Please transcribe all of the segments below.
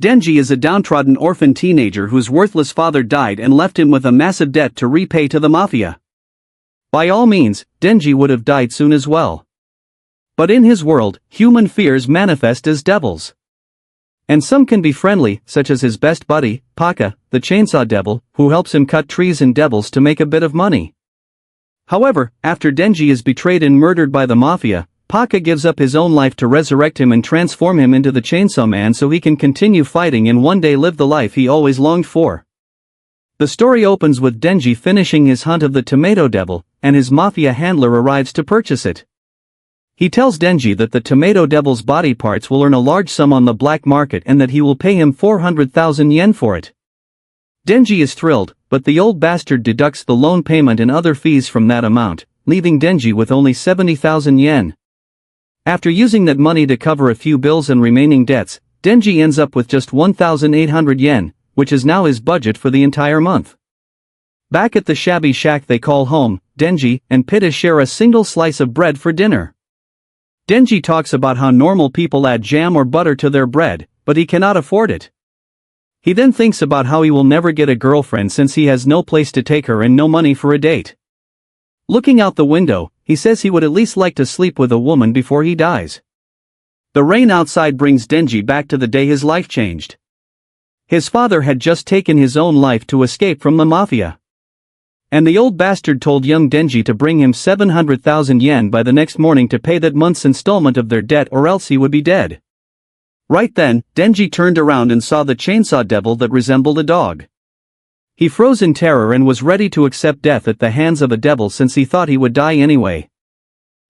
Denji is a downtrodden orphan teenager whose worthless father died and left him with a massive debt to repay to the mafia. By all means, Denji would have died soon as well. But in his world, human fears manifest as devils. And some can be friendly, such as his best buddy, Paka, the chainsaw devil, who helps him cut trees and devils to make a bit of money. However, after Denji is betrayed and murdered by the mafia, Paka gives up his own life to resurrect him and transform him into the Chainsaw Man so he can continue fighting and one day live the life he always longed for. The story opens with Denji finishing his hunt of the Tomato Devil, and his mafia handler arrives to purchase it. He tells Denji that the Tomato Devil's body parts will earn a large sum on the black market and that he will pay him 400,000 yen for it. Denji is thrilled, but the old bastard deducts the loan payment and other fees from that amount, leaving Denji with only 70,000 yen. After using that money to cover a few bills and remaining debts, Denji ends up with just 1,800 yen, which is now his budget for the entire month. Back at the shabby shack they call home, Denji and Pitta share a single slice of bread for dinner. Denji talks about how normal people add jam or butter to their bread, but he cannot afford it. He then thinks about how he will never get a girlfriend since he has no place to take her and no money for a date. Looking out the window, he says he would at least like to sleep with a woman before he dies. The rain outside brings Denji back to the day his life changed. His father had just taken his own life to escape from the mafia. And the old bastard told young Denji to bring him 700,000 yen by the next morning to pay that month's installment of their debt or else he would be dead. Right then, Denji turned around and saw the chainsaw devil that resembled a dog. He froze in terror and was ready to accept death at the hands of a devil since he thought he would die anyway.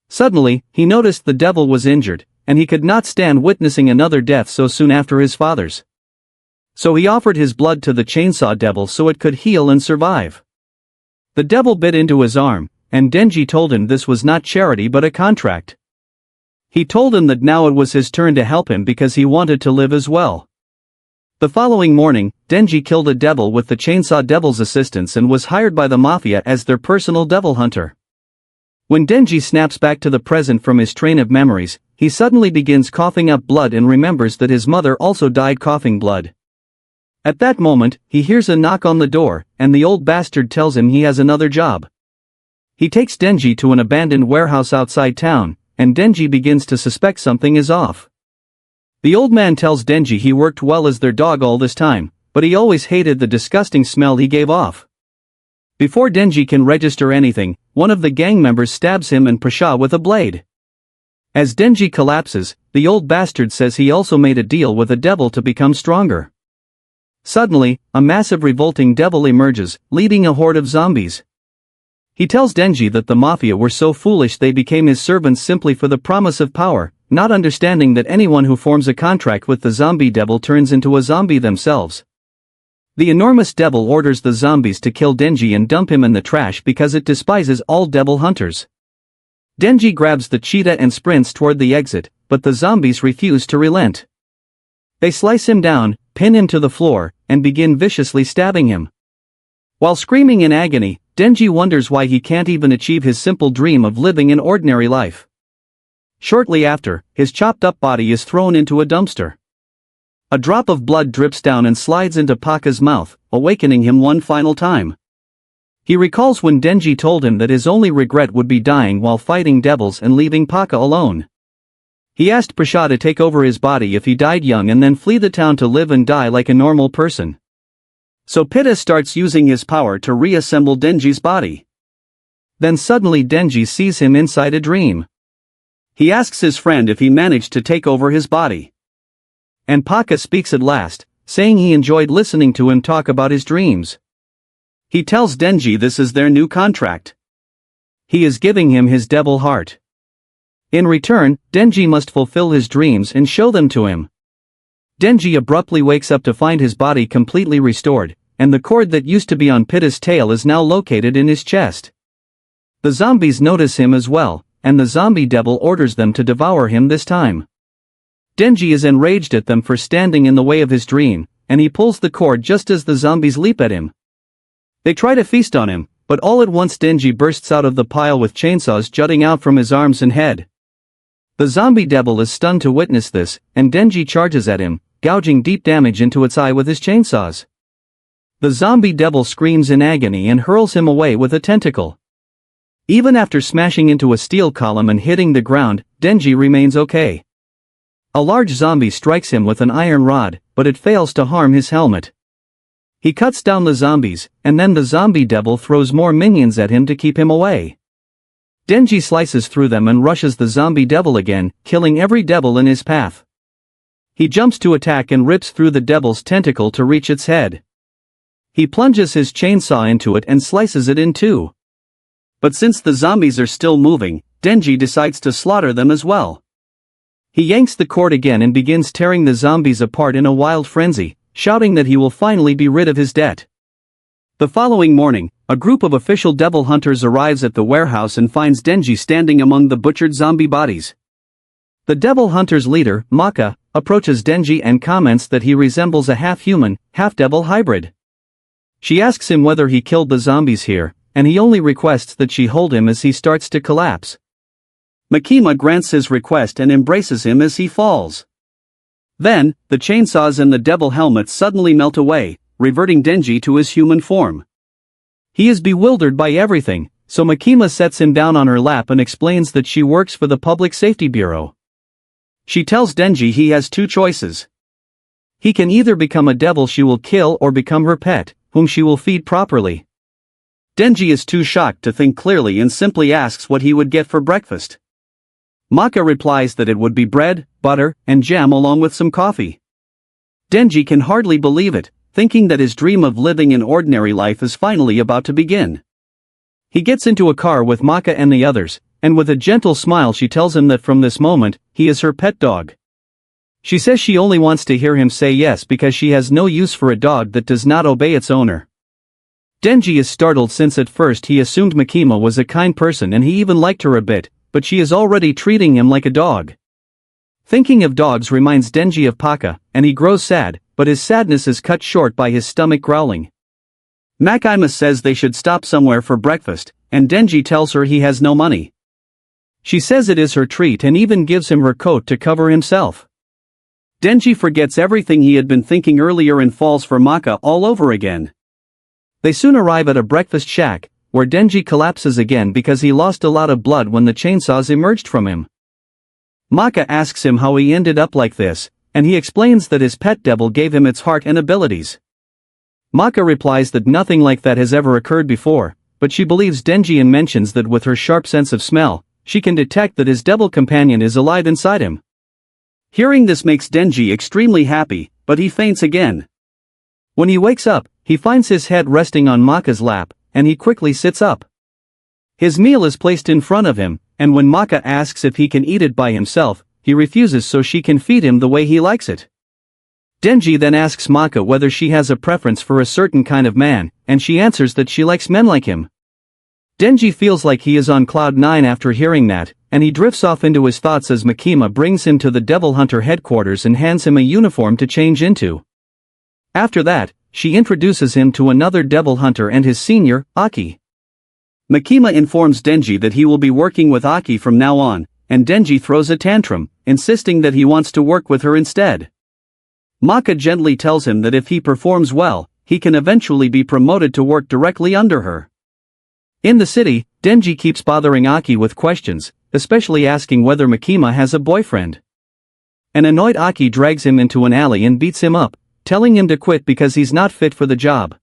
Suddenly, he noticed the devil was injured, and he could not stand witnessing another death so soon after his father's. So he offered his blood to the chainsaw devil so it could heal and survive. The devil bit into his arm, and Denji told him this was not charity but a contract. He told him that now it was his turn to help him because he wanted to live as well. The following morning, Denji killed a devil with the chainsaw devil's assistance and was hired by the mafia as their personal devil hunter. When Denji snaps back to the present from his train of memories, he suddenly begins coughing up blood and remembers that his mother also died coughing blood. At that moment, he hears a knock on the door, and the old bastard tells him he has another job. He takes Denji to an abandoned warehouse outside town, and Denji begins to suspect something is off. The old man tells Denji he worked well as their dog all this time, but he always hated the disgusting smell he gave off. Before Denji can register anything, one of the gang members stabs him and Prasha with a blade. As Denji collapses, the old bastard says he also made a deal with a devil to become stronger. Suddenly, a massive revolting devil emerges, leading a horde of zombies. He tells Denji that the mafia were so foolish they became his servants simply for the promise of power, not understanding that anyone who forms a contract with the zombie devil turns into a zombie themselves. The enormous devil orders the zombies to kill Denji and dump him in the trash because it despises all devil hunters. Denji grabs the cheetah and sprints toward the exit, but the zombies refuse to relent. They slice him down, pin him to the floor, and begin viciously stabbing him. While screaming in agony, Denji wonders why he can't even achieve his simple dream of living an ordinary life. Shortly after, his chopped-up body is thrown into a dumpster. A drop of blood drips down and slides into Paka's mouth, awakening him one final time. He recalls when Denji told him that his only regret would be dying while fighting devils and leaving Paka alone. He asked Prasha to take over his body if he died young and then flee the town to live and die like a normal person. So Pitta starts using his power to reassemble Denji's body. Then suddenly Denji sees him inside a dream. He asks his friend if he managed to take over his body. And Paka speaks at last, saying he enjoyed listening to him talk about his dreams. He tells Denji this is their new contract. He is giving him his devil heart. In return, Denji must fulfill his dreams and show them to him. Denji abruptly wakes up to find his body completely restored, and the cord that used to be on Pitta's tail is now located in his chest. The zombies notice him as well, and the zombie devil orders them to devour him this time. Denji is enraged at them for standing in the way of his dream, and he pulls the cord just as the zombies leap at him. They try to feast on him, but all at once Denji bursts out of the pile with chainsaws jutting out from his arms and head. The zombie devil is stunned to witness this, and Denji charges at him, gouging deep damage into its eye with his chainsaws. The zombie devil screams in agony and hurls him away with a tentacle. Even after smashing into a steel column and hitting the ground, Denji remains okay. A large zombie strikes him with an iron rod, but it fails to harm his helmet. He cuts down the zombies, and then the zombie devil throws more minions at him to keep him away. Denji slices through them and rushes the zombie devil again, killing every devil in his path. He jumps to attack and rips through the devil's tentacle to reach its head. He plunges his chainsaw into it and slices it in two. But since the zombies are still moving, Denji decides to slaughter them as well. He yanks the cord again and begins tearing the zombies apart in a wild frenzy, shouting that he will finally be rid of his debt. The following morning, a group of official devil hunters arrives at the warehouse and finds Denji standing among the butchered zombie bodies. The devil hunters' leader, Maka, approaches Denji and comments that he resembles a half-human, half-devil hybrid. She asks him whether he killed the zombies here, and he only requests that she hold him as he starts to collapse. Makima grants his request and embraces him as he falls. Then, the chainsaws and the devil helmet suddenly melt away, reverting Denji to his human form. He is bewildered by everything, so Makima sets him down on her lap and explains that she works for the Public Safety Bureau. She tells Denji he has two choices. He can either become a devil she will kill or become her pet, whom she will feed properly. Denji is too shocked to think clearly and simply asks what he would get for breakfast. Maka replies that it would be bread, butter, and jam along with some coffee. Denji can hardly believe it, thinking that his dream of living an ordinary life is finally about to begin. He gets into a car with Maka and the others, and with a gentle smile she tells him that from this moment, he is her pet dog. She says she only wants to hear him say yes because she has no use for a dog that does not obey its owner. Denji is startled since at first he assumed Makima was a kind person and he even liked her a bit, but she is already treating him like a dog. Thinking of dogs reminds Denji of Paka, and he grows sad, but his sadness is cut short by his stomach growling. Makima says they should stop somewhere for breakfast, and Denji tells her he has no money. She says it is her treat and even gives him her coat to cover himself. Denji forgets everything he had been thinking earlier and falls for Maka all over again. They soon arrive at a breakfast shack, where Denji collapses again because he lost a lot of blood when the chainsaws emerged from him. Maka asks him how he ended up like this, and he explains that his pet devil gave him its heart and abilities. Maka replies that nothing like that has ever occurred before, but she believes Denji and mentions that with her sharp sense of smell, she can detect that his devil companion is alive inside him. Hearing this makes Denji extremely happy, but he faints again. When he wakes up, he finds his head resting on Maka's lap, and he quickly sits up. His meal is placed in front of him, and when Maka asks if he can eat it by himself, he refuses so she can feed him the way he likes it. Denji then asks Maka whether she has a preference for a certain kind of man, and she answers that she likes men like him. Denji feels like he is on cloud 9 after hearing that, and he drifts off into his thoughts as Makima brings him to the Devil Hunter headquarters and hands him a uniform to change into. After that, she introduces him to another Devil Hunter and his senior, Aki. Makima informs Denji that he will be working with Aki from now on, and Denji throws a tantrum, insisting that he wants to work with her instead. Maka gently tells him that if he performs well, he can eventually be promoted to work directly under her. In the city, Denji keeps bothering Aki with questions, especially asking whether Makima has a boyfriend. An annoyed Aki drags him into an alley and beats him up, telling him to quit because he's not fit for the job.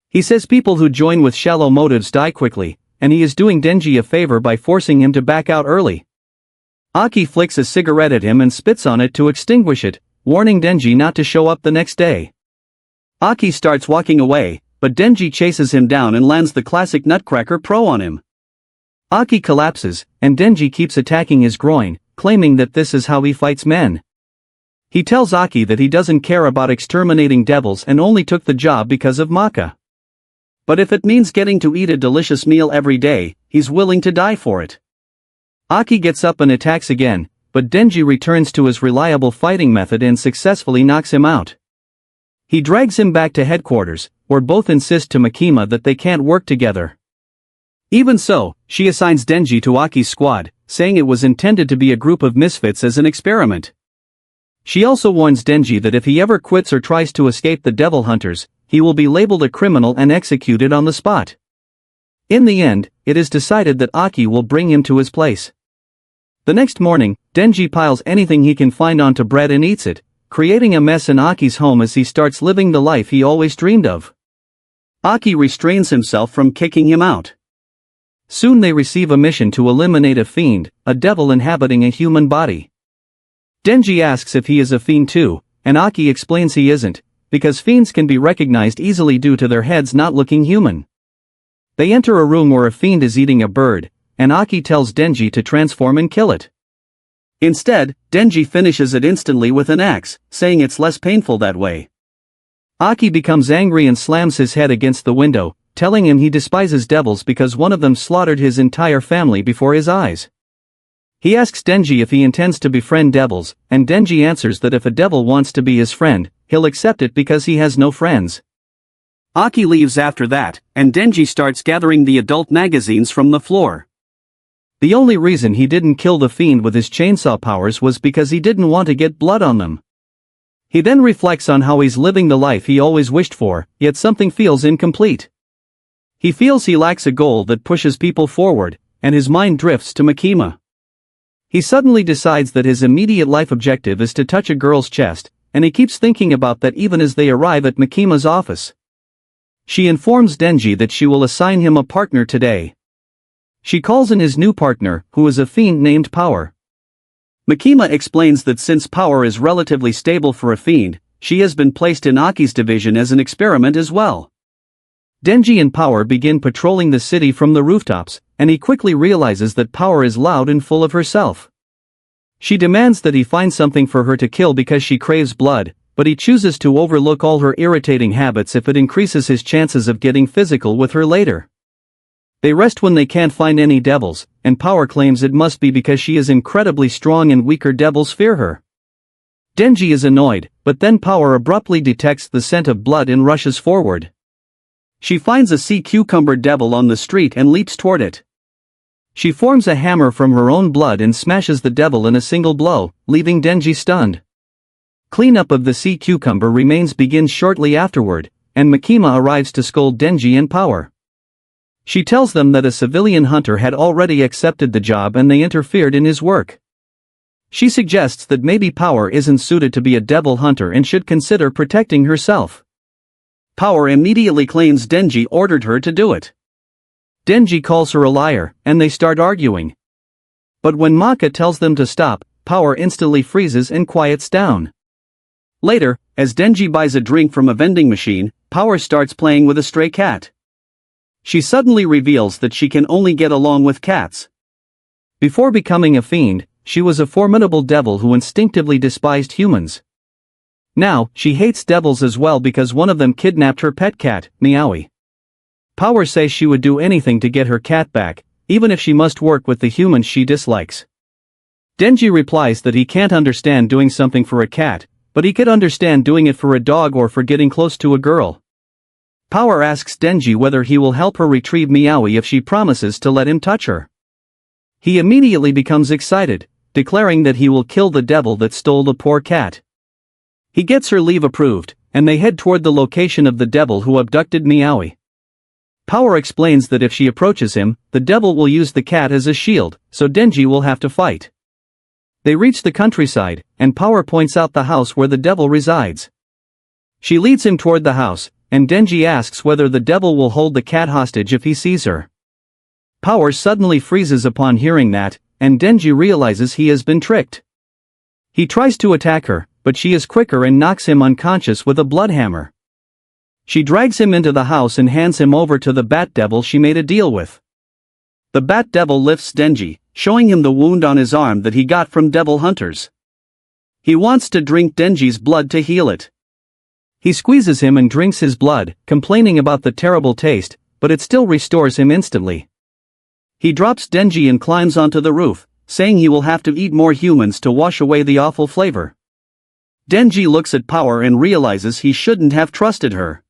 He says people who join with shallow motives die quickly, and he is doing Denji a favor by forcing him to back out early. Aki flicks a cigarette at him and spits on it to extinguish it, warning Denji not to show up the next day. Aki starts walking away, but Denji chases him down and lands the classic Nutcracker Pro on him. Aki collapses, and Denji keeps attacking his groin, claiming that this is how he fights men. He tells Aki that he doesn't care about exterminating devils and only took the job because of Maka. But if it means getting to eat a delicious meal every day, he's willing to die for it. Aki gets up and attacks again, but Denji returns to his reliable fighting method and successfully knocks him out. He drags him back to headquarters, where both insist to Makima that they can't work together. Even so, she assigns Denji to Aki's squad, saying it was intended to be a group of misfits as an experiment. She also warns Denji that if he ever quits or tries to escape the devil hunters, he will be labeled a criminal and executed on the spot. In the end, it is decided that Aki will bring him to his place. The next morning, Denji piles anything he can find onto bread and eats it, creating a mess in Aki's home as he starts living the life he always dreamed of. Aki restrains himself from kicking him out. Soon they receive a mission to eliminate a fiend, a devil inhabiting a human body. Denji asks if he is a fiend too, and Aki explains he isn't, because fiends can be recognized easily due to their heads not looking human. They enter a room where a fiend is eating a bird, and Aki tells Denji to transform and kill it. Instead, Denji finishes it instantly with an axe, saying it's less painful that way. Aki becomes angry and slams his head against the window, telling him he despises devils because one of them slaughtered his entire family before his eyes. He asks Denji if he intends to befriend devils, and Denji answers that if a devil wants to be his friend, he'll accept it because he has no friends. Aki leaves after that, and Denji starts gathering the adult magazines from the floor. The only reason he didn't kill the fiend with his chainsaw powers was because he didn't want to get blood on them. He then reflects on how he's living the life he always wished for, yet something feels incomplete. He feels he lacks a goal that pushes people forward, and his mind drifts to Makima. He suddenly decides that his immediate life objective is to touch a girl's chest, and he keeps thinking about that even as they arrive at Makima's office. She informs Denji that she will assign him a partner today. She calls in his new partner, who is a fiend named Power. Makima explains that since Power is relatively stable for a fiend, she has been placed in Aki's division as an experiment as well. Denji and Power begin patrolling the city from the rooftops, and he quickly realizes that Power is loud and full of herself. She demands that he find something for her to kill because she craves blood, but he chooses to overlook all her irritating habits if it increases his chances of getting physical with her later. They rest when they can't find any devils, and Power claims it must be because she is incredibly strong and weaker devils fear her. Denji is annoyed, but then Power abruptly detects the scent of blood and rushes forward. She finds a sea cucumber devil on the street and leaps toward it. She forms a hammer from her own blood and smashes the devil in a single blow, leaving Denji stunned. Cleanup of the sea cucumber remains begins shortly afterward, and Makima arrives to scold Denji and Power. She tells them that a civilian hunter had already accepted the job and they interfered in his work. She suggests that maybe Power isn't suited to be a devil hunter and should consider protecting herself. Power immediately claims Denji ordered her to do it. Denji calls her a liar, and they start arguing. But when Maka tells them to stop, Power instantly freezes and quiets down. Later, as Denji buys a drink from a vending machine, Power starts playing with a stray cat. She suddenly reveals that she can only get along with cats. Before becoming a fiend, she was a formidable devil who instinctively despised humans. Now, she hates devils as well because one of them kidnapped her pet cat, Meowie. Power says she would do anything to get her cat back, even if she must work with the humans she dislikes. Denji replies that he can't understand doing something for a cat, but he could understand doing it for a dog or for getting close to a girl. Power asks Denji whether he will help her retrieve Meowie if she promises to let him touch her. He immediately becomes excited, declaring that he will kill the devil that stole the poor cat. He gets her leave approved, and they head toward the location of the devil who abducted Meowie. Power explains that if she approaches him, the devil will use the cat as a shield, so Denji will have to fight. They reach the countryside, and Power points out the house where the devil resides. She leads him toward the house, and Denji asks whether the devil will hold the cat hostage if he sees her. Power suddenly freezes upon hearing that, and Denji realizes he has been tricked. He tries to attack her, but she is quicker and knocks him unconscious with a blood hammer. She drags him into the house and hands him over to the bat devil she made a deal with. The bat devil lifts Denji, showing him the wound on his arm that he got from devil hunters. He wants to drink Denji's blood to heal it. He squeezes him and drinks his blood, complaining about the terrible taste, but it still restores him instantly. He drops Denji and climbs onto the roof, saying he will have to eat more humans to wash away the awful flavor. Denji looks at Power and realizes he shouldn't have trusted her.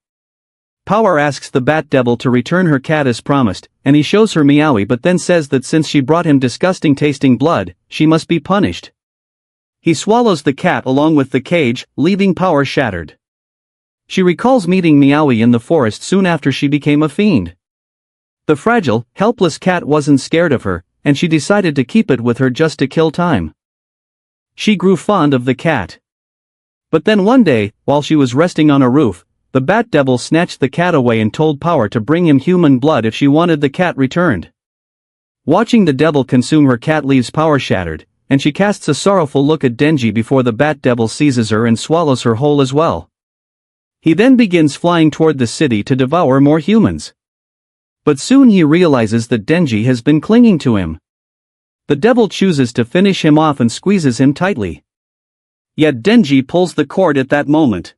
Power asks the bat devil to return her cat as promised, and he shows her Meowie but then says that since she brought him disgusting tasting blood, she must be punished. He swallows the cat along with the cage, leaving Power shattered. She recalls meeting Meowie in the forest soon after she became a fiend. The fragile, helpless cat wasn't scared of her, and she decided to keep it with her just to kill time. She grew fond of the cat. But then one day, while she was resting on a roof, the Bat Devil snatched the cat away and told Power to bring him human blood if she wanted the cat returned. Watching the devil consume her cat leaves Power shattered, and she casts a sorrowful look at Denji before the Bat Devil seizes her and swallows her whole as well. He then begins flying toward the city to devour more humans. But soon he realizes that Denji has been clinging to him. The devil chooses to finish him off and squeezes him tightly. Yet Denji pulls the cord at that moment.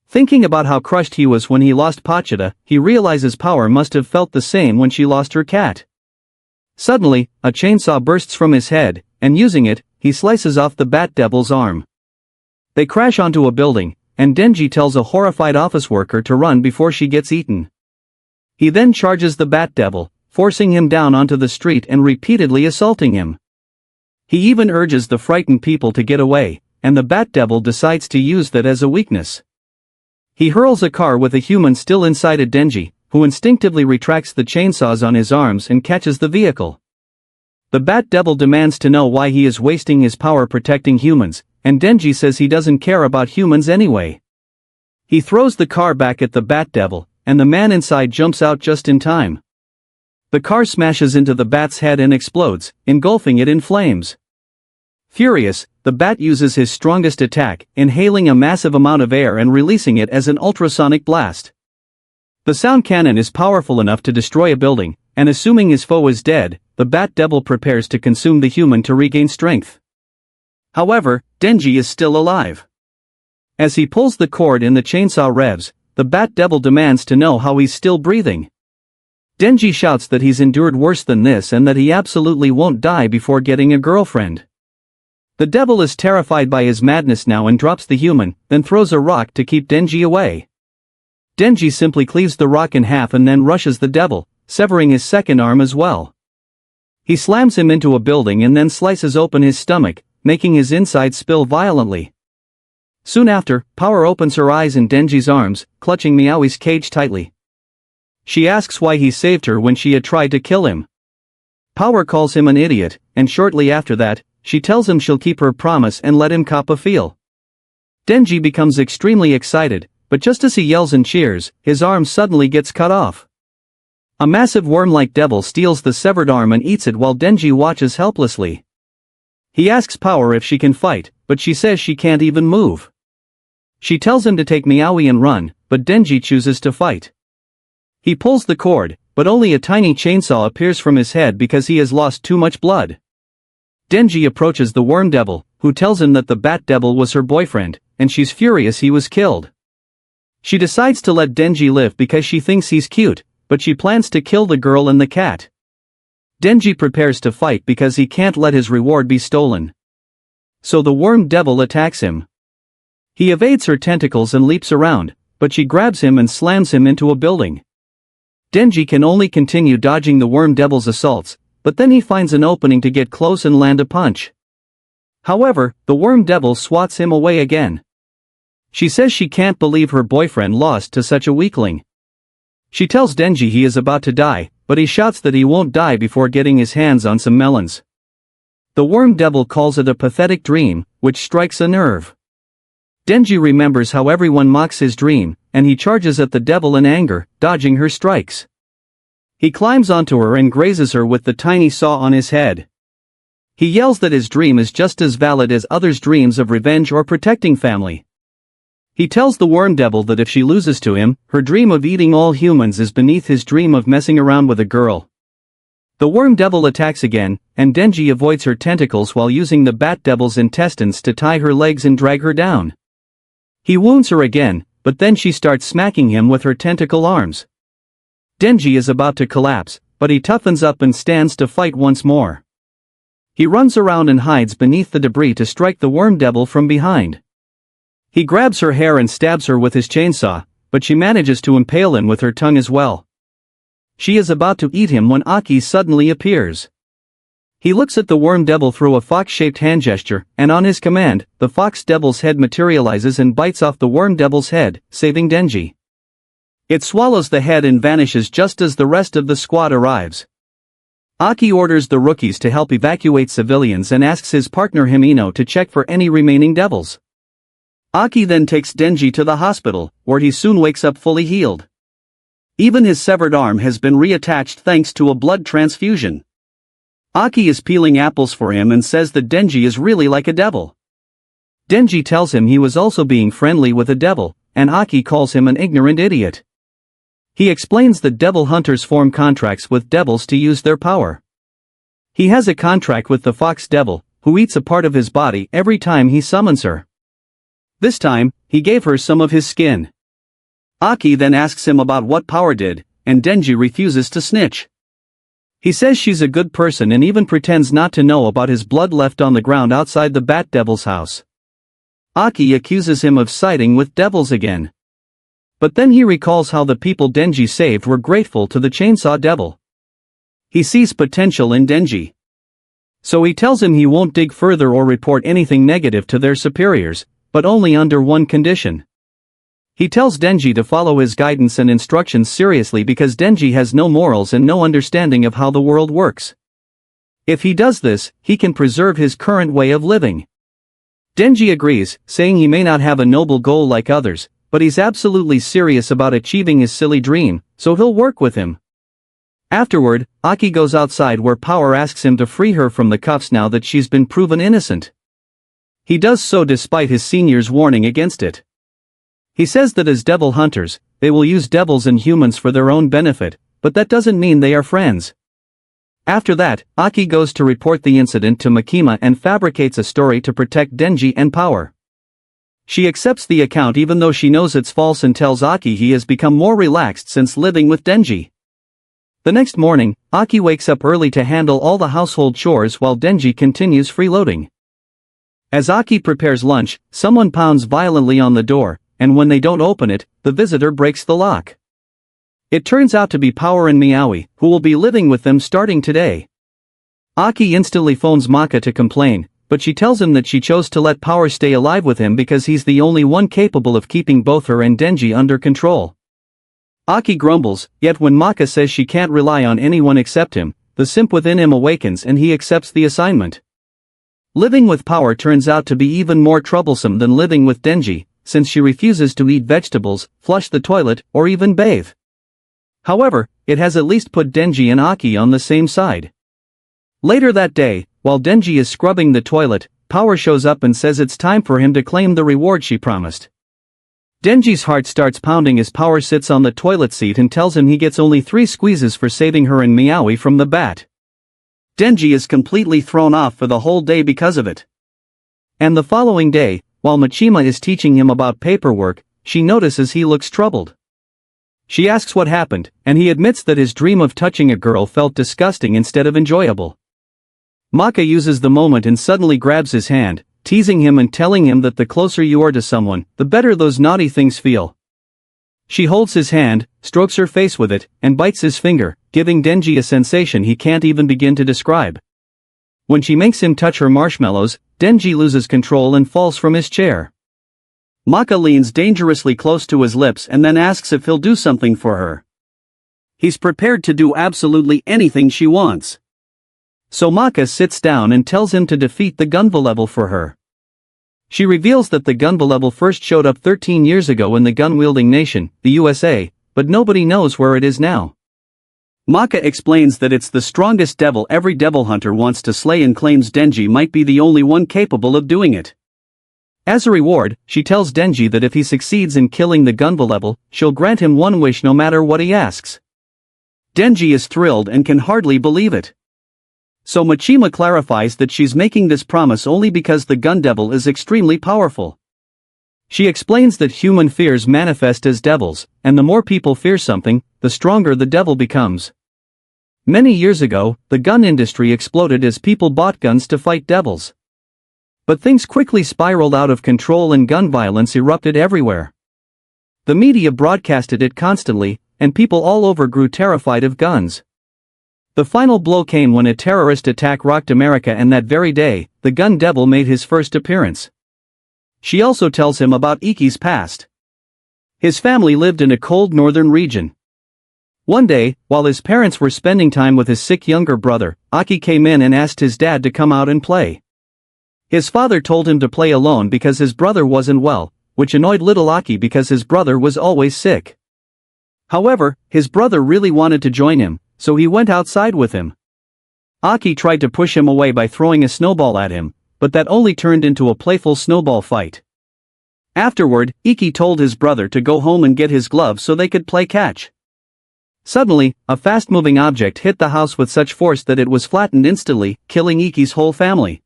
Thinking about how crushed he was when he lost Pachita, he realizes Power must have felt the same when she lost her cat. Suddenly, a chainsaw bursts from his head, and using it, he slices off the Bat Devil's arm. They crash onto a building, and Denji tells a horrified office worker to run before she gets eaten. He then charges the Bat Devil, forcing him down onto the street and repeatedly assaulting him. He even urges the frightened people to get away, and the Bat Devil decides to use that as a weakness. He hurls a car with a human still inside at Denji, who instinctively retracts the chainsaws on his arms and catches the vehicle. The Bat Devil demands to know why he is wasting his power protecting humans, and Denji says he doesn't care about humans anyway. He throws the car back at the Bat Devil, and the man inside jumps out just in time. The car smashes into the bat's head and explodes, engulfing it in flames. Furious, the bat uses his strongest attack, inhaling a massive amount of air and releasing it as an ultrasonic blast. The sound cannon is powerful enough to destroy a building, and assuming his foe is dead, the Bat Devil prepares to consume the human to regain strength. However, Denji is still alive. As he pulls the cord and the chainsaw revs, the Bat Devil demands to know how he's still breathing. Denji shouts that he's endured worse than this and that he absolutely won't die before getting a girlfriend. The devil is terrified by his madness now and drops the human, then throws a rock to keep Denji away. Denji simply cleaves the rock in half and then rushes the devil, severing his second arm as well. He slams him into a building and then slices open his stomach, making his insides spill violently. Soon after, Power opens her eyes in Denji's arms, clutching Meowie's cage tightly. She asks why he saved her when she had tried to kill him. Power calls him an idiot, and shortly after that, she tells him she'll keep her promise and let him cop a feel. Denji becomes extremely excited, but just as he yells and cheers, his arm suddenly gets cut off. A massive worm-like devil steals the severed arm and eats it while Denji watches helplessly. He asks Power if she can fight, but she says she can't even move. She tells him to take Meowie and run, but Denji chooses to fight. He pulls the cord, but only a tiny chainsaw appears from his head because he has lost too much blood. Denji approaches the Worm Devil, who tells him that the Bat Devil was her boyfriend, and she's furious he was killed. She decides to let Denji live because she thinks he's cute, but she plans to kill the girl and the cat. Denji prepares to fight because he can't let his reward be stolen. So the Worm Devil attacks him. He evades her tentacles and leaps around, but she grabs him and slams him into a building. Denji can only continue dodging the Worm Devil's assaults, but then he finds an opening to get close and land a punch. However, the Worm Devil swats him away again. She says she can't believe her boyfriend lost to such a weakling. She tells Denji he is about to die, but he shouts that he won't die before getting his hands on some melons. The Worm Devil calls it a pathetic dream, which strikes a nerve. Denji remembers how everyone mocks his dream, and he charges at the devil in anger, dodging her strikes. He climbs onto her and grazes her with the tiny saw on his head. He yells that his dream is just as valid as others' dreams of revenge or protecting family. He tells the Worm Devil that if she loses to him, her dream of eating all humans is beneath his dream of messing around with a girl. The Worm Devil attacks again, and Denji avoids her tentacles while using the Bat Devil's intestines to tie her legs and drag her down. He wounds her again, but then she starts smacking him with her tentacle arms. Denji is about to collapse, but he toughens up and stands to fight once more. He runs around and hides beneath the debris to strike the Worm Devil from behind. He grabs her hair and stabs her with his chainsaw, but she manages to impale him with her tongue as well. She is about to eat him when Aki suddenly appears. He looks at the worm devil through a fox-shaped hand gesture, and on his command, the fox devil's head materializes and bites off the worm devil's head, saving Denji. It swallows the head and vanishes just as the rest of the squad arrives. Aki orders the rookies to help evacuate civilians and asks his partner Himeno to check for any remaining devils. Aki then takes Denji to the hospital, where he soon wakes up fully healed. Even his severed arm has been reattached thanks to a blood transfusion. Aki is peeling apples for him and says that Denji is really like a devil. Denji tells him he was also being friendly with a devil, and Aki calls him an ignorant idiot. He explains that devil hunters form contracts with devils to use their power. He has a contract with the fox devil, who eats a part of his body every time he summons her. This time, he gave her some of his skin. Aki then asks him about what power did, and Denji refuses to snitch. He says she's a good person and even pretends not to know about his blood left on the ground outside the Bat Devil's house. Aki accuses him of siding with devils again. But then he recalls how the people Denji saved were grateful to the Chainsaw Devil. He sees potential in Denji. So he tells him he won't dig further or report anything negative to their superiors, but only under one condition. He tells Denji to follow his guidance and instructions seriously because Denji has no morals and no understanding of how the world works. If he does this, he can preserve his current way of living. Denji agrees, saying he may not have a noble goal like others, but he's absolutely serious about achieving his silly dream, so he'll work with him. Afterward, Aki goes outside where Power asks him to free her from the cuffs now that she's been proven innocent. He does so despite his senior's warning against it. He says that as devil hunters, they will use devils and humans for their own benefit, but that doesn't mean they are friends. After that, Aki goes to report the incident to Makima and fabricates a story to protect Denji and Power. She accepts the account even though she knows it's false and tells Aki he has become more relaxed since living with Denji. The next morning, Aki wakes up early to handle all the household chores while Denji continues freeloading. As Aki prepares lunch, someone pounds violently on the door, and when they don't open it, the visitor breaks the lock. It turns out to be Power and Meowie, who will be living with them starting today. Aki instantly phones Maka to complain, but she tells him that she chose to let Power stay alive with him because he's the only one capable of keeping both her and Denji under control. Aki grumbles, yet when Maka says she can't rely on anyone except him, the simp within him awakens and he accepts the assignment. Living with Power turns out to be even more troublesome than living with Denji, since she refuses to eat vegetables, flush the toilet, or even bathe. However, it has at least put Denji and Aki on the same side. Later that day, while Denji is scrubbing the toilet, Power shows up and says it's time for him to claim the reward she promised. Denji's heart starts pounding as Power sits on the toilet seat and tells him he gets only 3 squeezes for saving her and Meowie from the bat. Denji is completely thrown off for the whole day because of it. And the following day, while Machima is teaching him about paperwork, she notices he looks troubled. She asks what happened, and he admits that his dream of touching a girl felt disgusting instead of enjoyable. Maka uses the moment and suddenly grabs his hand, teasing him and telling him that the closer you are to someone, the better those naughty things feel. She holds his hand, strokes her face with it, and bites his finger, giving Denji a sensation he can't even begin to describe. When she makes him touch her marshmallows, Denji loses control and falls from his chair. Maka leans dangerously close to his lips and then asks if he'll do something for her. He's prepared to do absolutely anything she wants. So Maka sits down and tells him to defeat the Gunvallevel for her. She reveals that the Gunvallevel first showed up 13 years ago in the gun-wielding nation, the USA, but nobody knows where it is now. Maka explains that it's the strongest devil every devil hunter wants to slay and claims Denji might be the only one capable of doing it. As a reward, she tells Denji that if he succeeds in killing the Gunvallevel, she'll grant him one wish no matter what he asks. Denji is thrilled and can hardly believe it. So Machima clarifies that she's making this promise only because the Gun Devil is extremely powerful. She explains that human fears manifest as devils, and the more people fear something, the stronger the devil becomes. Many years ago, the gun industry exploded as people bought guns to fight devils. But things quickly spiraled out of control and gun violence erupted everywhere. The media broadcasted it constantly, and people all over grew terrified of guns. The final blow came when a terrorist attack rocked America, and that very day, the gun devil made his first appearance. She also tells him about Iki's past. His family lived in a cold northern region. One day, while his parents were spending time with his sick younger brother, Aki came in and asked his dad to come out and play. His father told him to play alone because his brother wasn't well, which annoyed little Aki because his brother was always sick. However, his brother really wanted to join him, so he went outside with him. Aki tried to push him away by throwing a snowball at him, but that only turned into a playful snowball fight. Afterward, Iki told his brother to go home and get his gloves so they could play catch. Suddenly, a fast-moving object hit the house with such force that it was flattened instantly, killing Iki's whole family.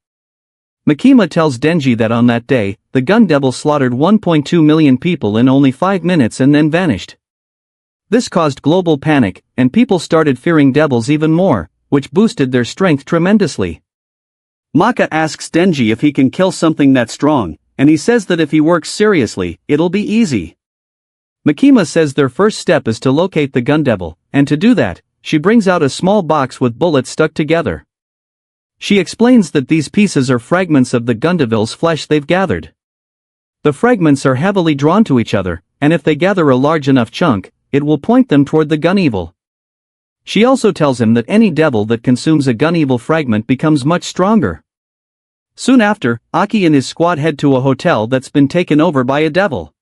Makima tells Denji that on that day, the gun devil slaughtered 1.2 million people in only 5 minutes and then vanished. This caused global panic, and people started fearing devils even more, which boosted their strength tremendously. Maka asks Denji if he can kill something that strong, and he says that if he works seriously, it'll be easy. Makima says their first step is to locate the gun devil, and to do that, she brings out a small box with bullets stuck together. She explains that these pieces are fragments of the gun devil's flesh they've gathered. The fragments are heavily drawn to each other, and if they gather a large enough chunk, it will point them toward the gun evil. She also tells him that any devil that consumes a gun evil fragment becomes much stronger. Soon after, Aki and his squad head to a hotel that's been taken over by a devil.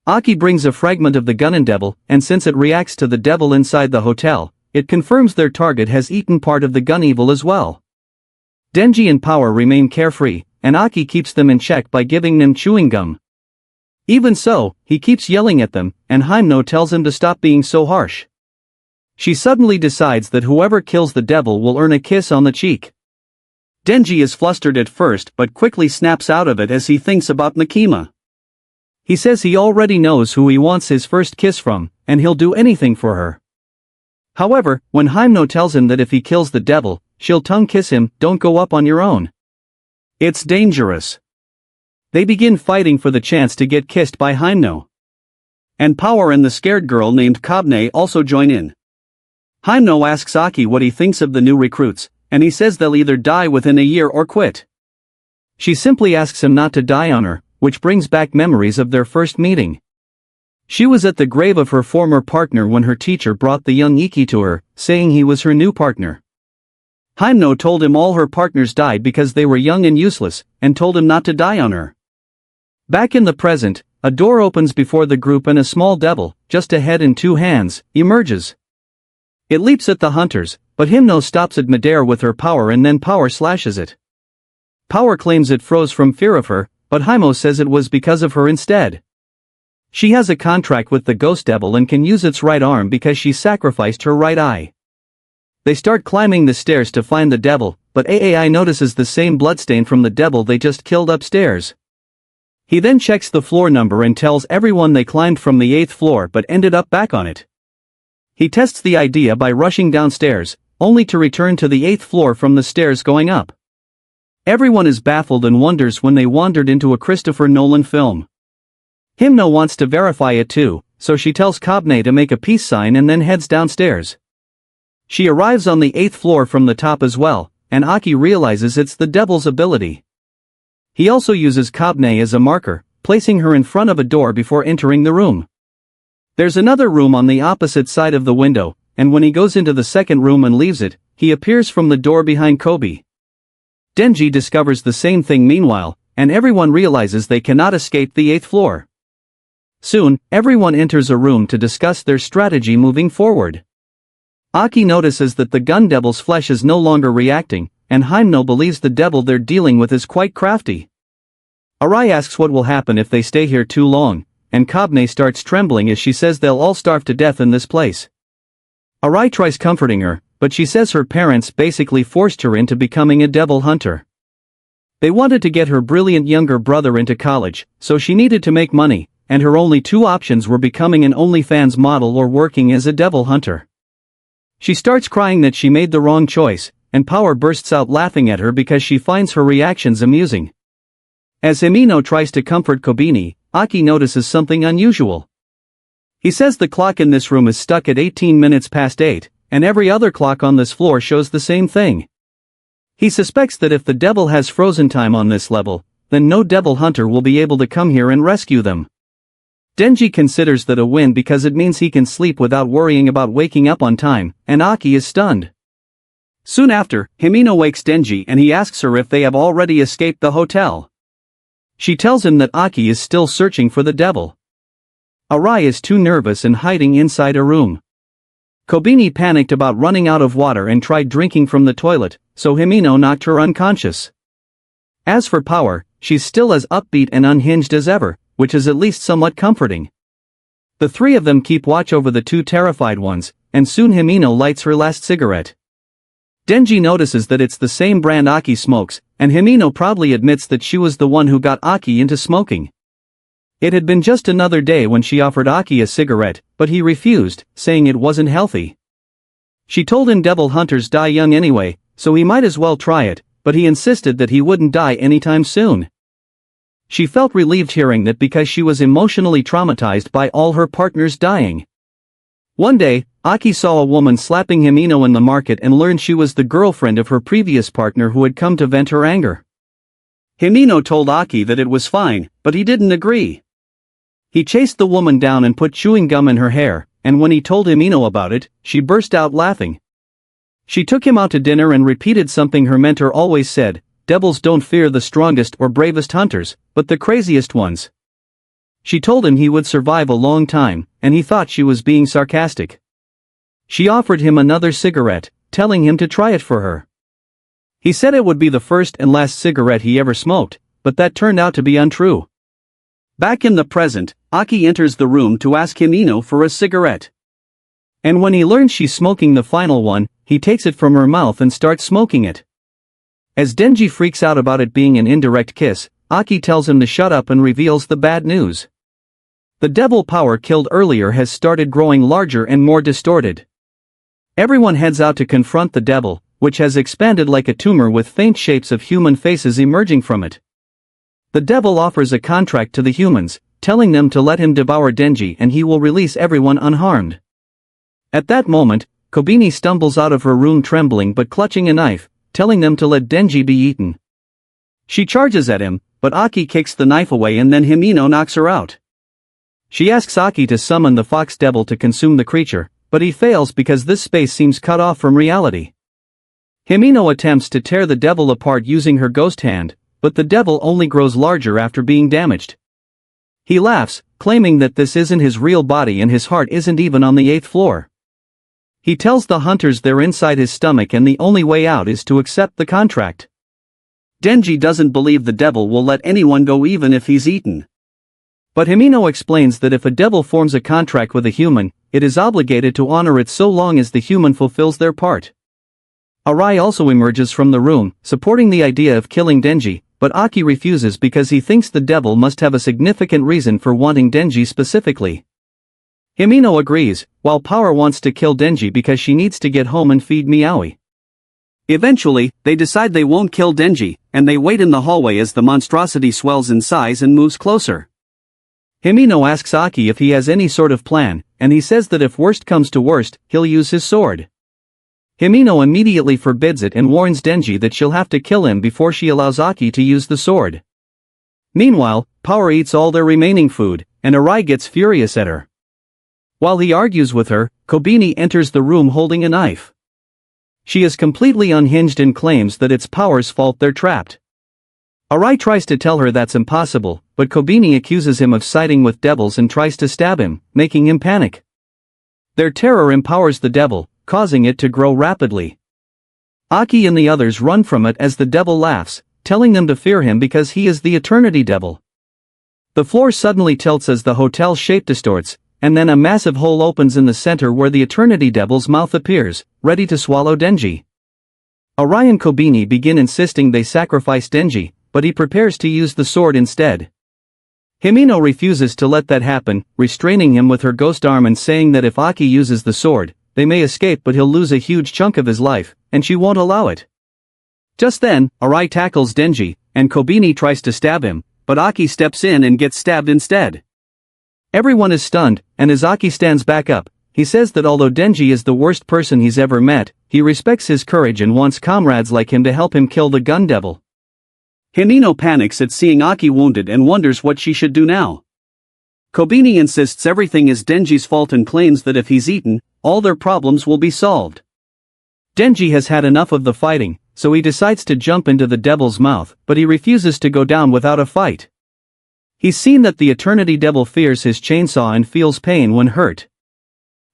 Aki brings a fragment of the gun devil, and since it reacts to the devil inside the hotel, it confirms their target has eaten part of the gun evil as well. Denji and Power remain carefree, and Aki keeps them in check by giving them chewing gum. Even so, he keeps yelling at them, and Himno tells him to stop being so harsh. She suddenly decides that whoever kills the devil will earn a kiss on the cheek. Denji is flustered at first but quickly snaps out of it as he thinks about Makima. He says he already knows who he wants his first kiss from, and he'll do anything for her. However, when Himno tells him that if he kills the devil, she'll tongue kiss him, don't go up on your own. It's dangerous. They begin fighting for the chance to get kissed by Himno. And Power and the scared girl named Kobne also join in. Himno asks Aki what he thinks of the new recruits, and he says they'll either die within a year or quit. She simply asks him not to die on her, which brings back memories of their first meeting. She was at the grave of her former partner when her teacher brought the young Iki to her, saying he was her new partner. Himno told him all her partners died because they were young and useless, and told him not to die on her. Back in the present, a door opens before the group and a small devil, just a head and 2 hands, emerges. It leaps at the hunters, but Himno stops it midair with her power and then Power slashes it. Power claims it froze from fear of her, but Himno says it was because of her instead. She has a contract with the ghost devil and can use its right arm because she sacrificed her right eye. They start climbing the stairs to find the devil, but Aai notices the same bloodstain from the devil they just killed upstairs. He then checks the floor number and tells everyone they climbed from the 8th floor but ended up back on it. He tests the idea by rushing downstairs, only to return to the 8th floor from the stairs going up. Everyone is baffled and wonders when they wandered into a Christopher Nolan film. Himno wants to verify it too, so she tells Kobne to make a peace sign and then heads downstairs. She arrives on the 8th floor from the top as well, and Aki realizes it's the devil's ability. He also uses Kobne as a marker, placing her in front of a door before entering the room. There's another room on the opposite side of the window, and when he goes into the second room and leaves it, he appears from the door behind Kobe. Denji discovers the same thing meanwhile, and everyone realizes they cannot escape the 8th floor. Soon, everyone enters a room to discuss their strategy moving forward. Aki notices that the gun devil's flesh is no longer reacting, and Himno believes the devil they're dealing with is quite crafty. Arai asks what will happen if they stay here too long, and Kobne starts trembling as she says they'll all starve to death in this place. Arai tries comforting her, but she says her parents basically forced her into becoming a devil hunter. They wanted to get her brilliant younger brother into college, so she needed to make money, and her only 2 options were becoming an OnlyFans model or working as a devil hunter. She starts crying that she made the wrong choice, and Power bursts out laughing at her because she finds her reactions amusing. As Himino tries to comfort Kobini, Aki notices something unusual. He says the clock in this room is stuck at 18 minutes past 8, and every other clock on this floor shows the same thing. He suspects that if the devil has frozen time on this level, then no devil hunter will be able to come here and rescue them. Denji considers that a win because it means he can sleep without worrying about waking up on time, and Aki is stunned. Soon after, Himino wakes Denji and he asks her if they have already escaped the hotel. She tells him that Aki is still searching for the devil. Arai is too nervous and hiding inside a room. Kobini panicked about running out of water and tried drinking from the toilet, so Himino knocked her unconscious. As for Power, she's still as upbeat and unhinged as ever, which is at least somewhat comforting. The three of them keep watch over the two terrified ones, and soon Himino lights her last cigarette. Denji notices that it's the same brand Aki smokes, and Himino proudly admits that she was the one who got Aki into smoking. It had been just another day when she offered Aki a cigarette, but he refused, saying it wasn't healthy. She told him devil hunters die young anyway, so he might as well try it, but he insisted that he wouldn't die anytime soon. She felt relieved hearing that because she was emotionally traumatized by all her partners dying. One day, Aki saw a woman slapping Himino in the market and learned she was the girlfriend of her previous partner who had come to vent her anger. Himino told Aki that it was fine, but he didn't agree. He chased the woman down and put chewing gum in her hair, and when he told Himino about it, she burst out laughing. She took him out to dinner and repeated something her mentor always said: devils don't fear the strongest or bravest hunters, but the craziest ones. She told him he would survive a long time, and he thought she was being sarcastic. She offered him another cigarette, telling him to try it for her. He said it would be the first and last cigarette he ever smoked, but that turned out to be untrue. Back in the present, Aki enters the room to ask Himino for a cigarette. And when he learns she's smoking the final one, he takes it from her mouth and starts smoking it. As Denji freaks out about it being an indirect kiss, Aki tells him to shut up and reveals the bad news. The devil Power killed earlier has started growing larger and more distorted. Everyone heads out to confront the devil, which has expanded like a tumor with faint shapes of human faces emerging from it. The devil offers a contract to the humans, telling them to let him devour Denji and he will release everyone unharmed. At that moment, Kobini stumbles out of her room trembling but clutching a knife, telling them to let Denji be eaten. She charges at him, but Aki kicks the knife away and then Himino knocks her out. She asks Aki to summon the fox devil to consume the creature, but he fails because this space seems cut off from reality. Himino attempts to tear the devil apart using her ghost hand, but the devil only grows larger after being damaged. He laughs, claiming that this isn't his real body and his heart isn't even on the 8th floor. He tells the hunters they're inside his stomach and the only way out is to accept the contract. Denji doesn't believe the devil will let anyone go even if he's eaten. But Himino explains that if a devil forms a contract with a human, it is obligated to honor it so long as the human fulfills their part. Arai also emerges from the room, supporting the idea of killing Denji, but Aki refuses because he thinks the devil must have a significant reason for wanting Denji specifically. Himino agrees, while Power wants to kill Denji because she needs to get home and feed Meowie. Eventually, they decide they won't kill Denji, and they wait in the hallway as the monstrosity swells in size and moves closer. Himino asks Aki if he has any sort of plan, and he says that if worst comes to worst, he'll use his sword. Himino immediately forbids it and warns Denji that she'll have to kill him before she allows Aki to use the sword. Meanwhile, Power eats all their remaining food, and Arai gets furious at her. While he argues with her, Kobini enters the room holding a knife. She is completely unhinged and claims that it's Power's fault they're trapped. Arai tries to tell her that's impossible, but Kobini accuses him of siding with devils and tries to stab him, making him panic. Their terror empowers the devil, causing it to grow rapidly. Aki and the others run from it as the devil laughs, telling them to fear him because he is the Eternity Devil. The floor suddenly tilts as the hotel shape distorts, and then a massive hole opens in the center where the Eternity Devil's mouth appears, ready to swallow Denji. Arai and Kobini begin insisting they sacrifice Denji, but he prepares to use the sword instead. Himino refuses to let that happen, restraining him with her ghost arm and saying that if Aki uses the sword, they may escape but he'll lose a huge chunk of his life, and she won't allow it. Just then, Arai tackles Denji, and Kobini tries to stab him, but Aki steps in and gets stabbed instead. Everyone is stunned, and as Aki stands back up, He says that although Denji is the worst person he's ever met, he respects his courage and wants comrades like him to help him kill the gun devil. Himino panics at seeing Aki wounded and wonders what she should do now. Kobeni insists everything is Denji's fault and claims that if he's eaten, all their problems will be solved. Denji has had enough of the fighting, so he decides to jump into the devil's mouth, but he refuses to go down without a fight. He's seen that the Eternity Devil fears his chainsaw and feels pain when hurt.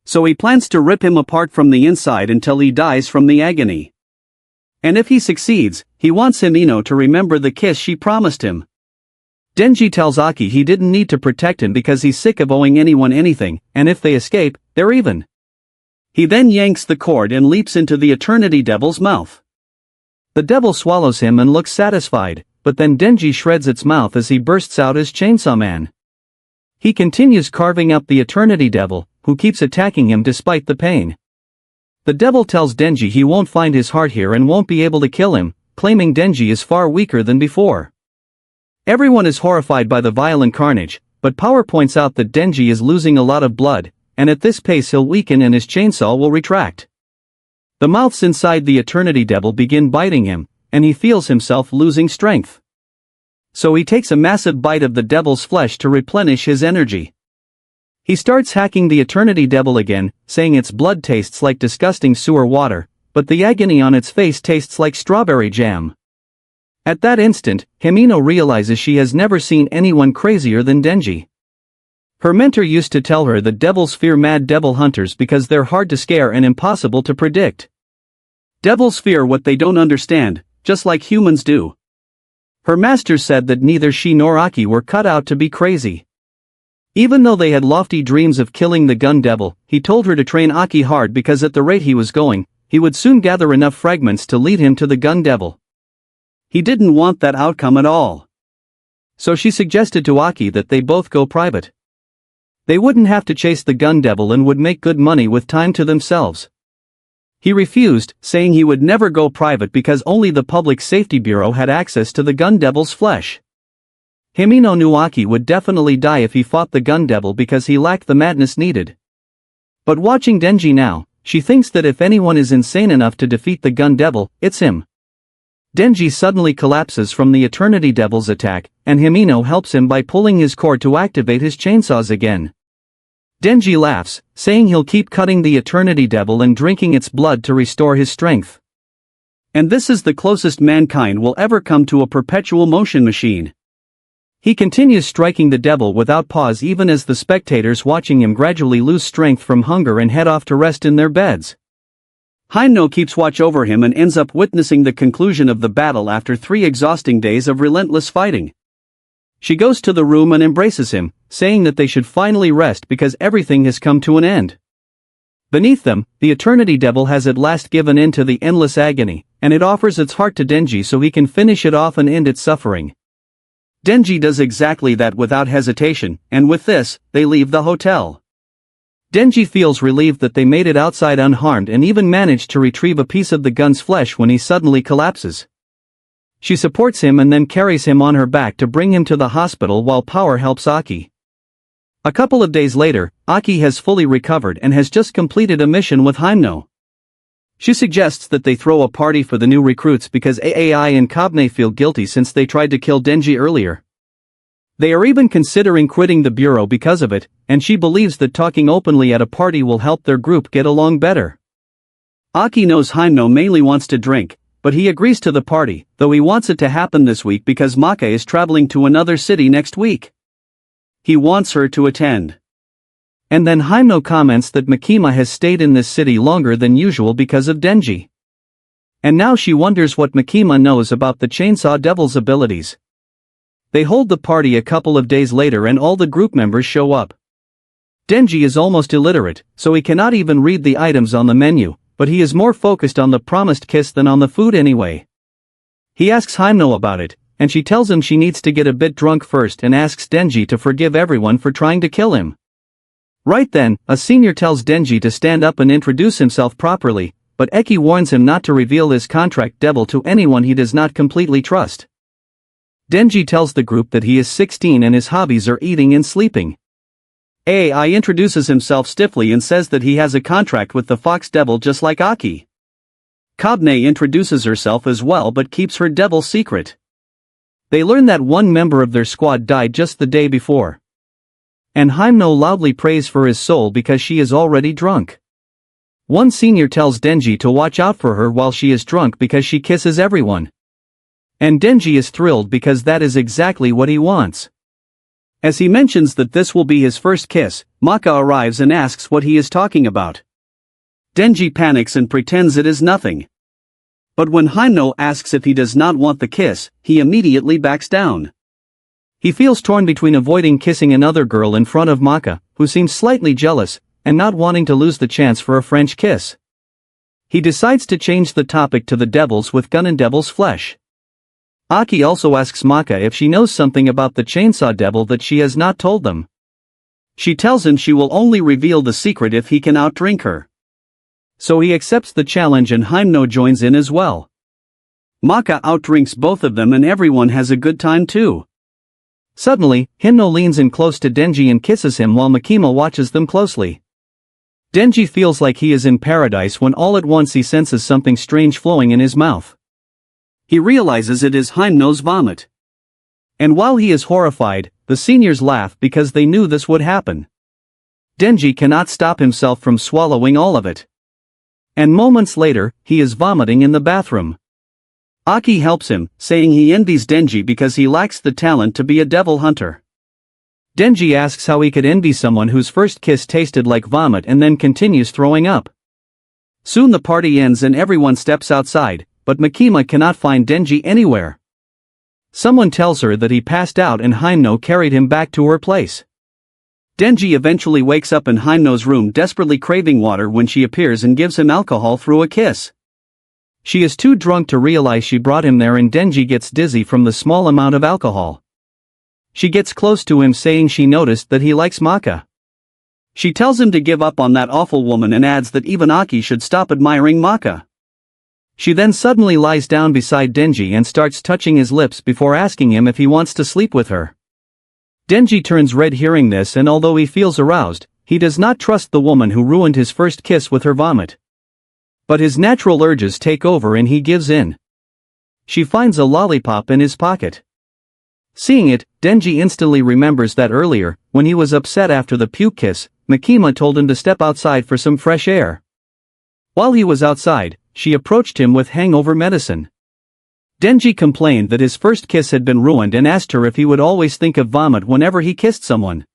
So he plans to rip him apart from the inside until he dies from the agony. And if he succeeds, he wants Himino to remember the kiss she promised him. Denji tells Aki he didn't need to protect him because he's sick of owing anyone anything, and if they escape, they're even. He then yanks the cord and leaps into the Eternity Devil's mouth. The devil swallows him and looks satisfied, but then Denji shreds its mouth as he bursts out as Chainsaw Man. He continues carving up the Eternity Devil, who keeps attacking him despite the pain. The devil tells Denji he won't find his heart here and won't be able to kill him, claiming Denji is far weaker than before. Everyone is horrified by the violent carnage, but Power points out that Denji is losing a lot of blood, and at this pace he'll weaken and his chainsaw will retract. The mouths inside the Eternity Devil begin biting him, and he feels himself losing strength. So he takes a massive bite of the devil's flesh to replenish his energy. He starts hacking the Eternity Devil again, saying its blood tastes like disgusting sewer water, but the agony on its face tastes like strawberry jam. At that instant, Himino realizes she has never seen anyone crazier than Denji. Her mentor used to tell her that devils fear mad devil hunters because they're hard to scare and impossible to predict. Devils fear what they don't understand, just like humans do. Her master said that neither she nor Aki were cut out to be crazy. Even though they had lofty dreams of killing the gun devil, he told her to train Aki hard because at the rate he was going, he would soon gather enough fragments to lead him to the gun devil. He didn't want that outcome at all. So she suggested to Aki that they both go private. They wouldn't have to chase the gun devil and would make good money with time to themselves. He refused, saying he would never go private because only the Public Safety Bureau had access to the gun devil's flesh. Himino knew Aki would definitely die if he fought the gun devil because he lacked the madness needed. But watching Denji now, she thinks that if anyone is insane enough to defeat the gun devil, it's him. Denji suddenly collapses from the Eternity Devil's attack, and Himino helps him by pulling his cord to activate his chainsaws again. Denji laughs, saying he'll keep cutting the Eternity Devil and drinking its blood to restore his strength. And this is the closest mankind will ever come to a perpetual motion machine. He continues striking the devil without pause even as the spectators watching him gradually lose strength from hunger and head off to rest in their beds. Himeno keeps watch over him and ends up witnessing the conclusion of the battle after 3 exhausting days of relentless fighting. She goes to the room and embraces him, saying that they should finally rest because everything has come to an end. Beneath them, the Eternity Devil has at last given in to the endless agony, and it offers its heart to Denji so he can finish it off and end its suffering. Denji does exactly that without hesitation, and with this, they leave the hotel. Denji feels relieved that they made it outside unharmed and even managed to retrieve a piece of the gun's flesh when he suddenly collapses. She supports him and then carries him on her back to bring him to the hospital while Power helps Aki. A couple of days later, Aki has fully recovered and has just completed a mission with Himeno. She suggests that they throw a party for the new recruits because Aai and Kobne feel guilty since they tried to kill Denji earlier. They are even considering quitting the bureau because of it, and she believes that talking openly at a party will help their group get along better. Aki knows Himeno mainly wants to drink, but he agrees to the party, though he wants it to happen this week because Maka is traveling to another city next week. He wants her to attend. And then Himeno comments that Makima has stayed in this city longer than usual because of Denji. And now she wonders what Makima knows about the Chainsaw Devil's abilities. They hold the party a couple of days later and all the group members show up. Denji is almost illiterate, so he cannot even read the items on the menu, but he is more focused on the promised kiss than on the food anyway. He asks Himeno about it, and she tells him she needs to get a bit drunk first and asks Denji to forgive everyone for trying to kill him. Right then, a senior tells Denji to stand up and introduce himself properly, but Eki warns him not to reveal his contract devil to anyone he does not completely trust. Denji tells the group that he is 16 and his hobbies are eating and sleeping. AI introduces himself stiffly and says that he has a contract with the Fox Devil just like Aki. Kobne introduces herself as well but keeps her devil secret. They learn that one member of their squad died just the day before. And Hymno loudly prays for his soul because she is already drunk. One senior tells Denji to watch out for her while she is drunk because she kisses everyone. And Denji is thrilled because that is exactly what he wants. As he mentions that this will be his first kiss, Maka arrives and asks what he is talking about. Denji panics and pretends it is nothing. But when Hymno asks if he does not want the kiss, he immediately backs down. He feels torn between avoiding kissing another girl in front of Maka, who seems slightly jealous, and not wanting to lose the chance for a French kiss. He decides to change the topic to the devils with gun and devil's flesh. Aki also asks Maka if she knows something about the chainsaw devil that she has not told them. She tells him she will only reveal the secret if he can outdrink her. So he accepts the challenge and Hymno joins in as well. Maka outdrinks both of them and everyone has a good time too. Suddenly, Hymno leans in close to Denji and kisses him while Makima watches them closely. Denji feels like he is in paradise when all at once he senses something strange flowing in his mouth. He realizes it is Hymno's vomit. And while he is horrified, the seniors laugh because they knew this would happen. Denji cannot stop himself from swallowing all of it. And moments later, he is vomiting in the bathroom. Aki helps him, saying he envies Denji because he lacks the talent to be a devil hunter. Denji asks how he could envy someone whose first kiss tasted like vomit and then continues throwing up. Soon the party ends and everyone steps outside, but Makima cannot find Denji anywhere. Someone tells her that he passed out and Hymno carried him back to her place. Denji eventually wakes up in Hymno's room desperately craving water when she appears and gives him alcohol through a kiss. She is too drunk to realize she brought him there and Denji gets dizzy from the small amount of alcohol. She gets close to him saying she noticed that he likes Maka. She tells him to give up on that awful woman and adds that even Aki should stop admiring Maka. She then suddenly lies down beside Denji and starts touching his lips before asking him if he wants to sleep with her. Denji turns red hearing this and although he feels aroused, he does not trust the woman who ruined his first kiss with her vomit. But his natural urges take over and he gives in. She finds a lollipop in his pocket. Seeing it, Denji instantly remembers that earlier, when he was upset after the puke kiss, Makima told him to step outside for some fresh air. While he was outside, she approached him with hangover medicine. Denji complained that his first kiss had been ruined and asked her if he would always think of vomit whenever he kissed someone.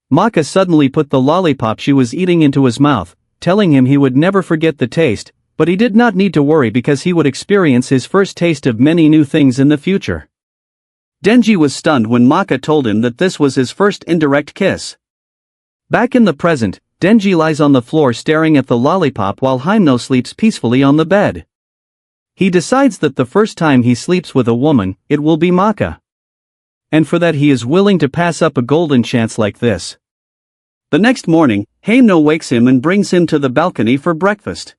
Maka suddenly put the lollipop she was eating into his mouth, telling him he would never forget the taste, but he did not need to worry because he would experience his first taste of many new things in the future. Denji was stunned when Maka told him that this was his first indirect kiss. Back in the present, Denji lies on the floor staring at the lollipop while Hymno sleeps peacefully on the bed. He decides that the first time he sleeps with a woman, it will be Maka. And for that he is willing to pass up a golden chance like this. The next morning, Hymno wakes him and brings him to the balcony for breakfast.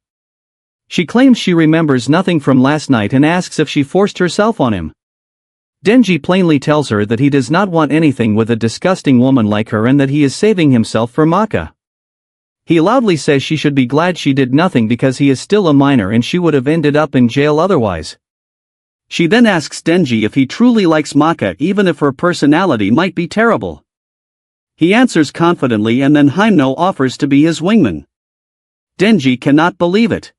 She claims she remembers nothing from last night and asks if she forced herself on him. Denji plainly tells her that he does not want anything with a disgusting woman like her and that he is saving himself for Maka. He loudly says she should be glad she did nothing because he is still a minor and she would have ended up in jail otherwise. She then asks Denji if he truly likes Maka even if her personality might be terrible. He answers confidently and then Hymno offers to be his wingman. Denji cannot believe it.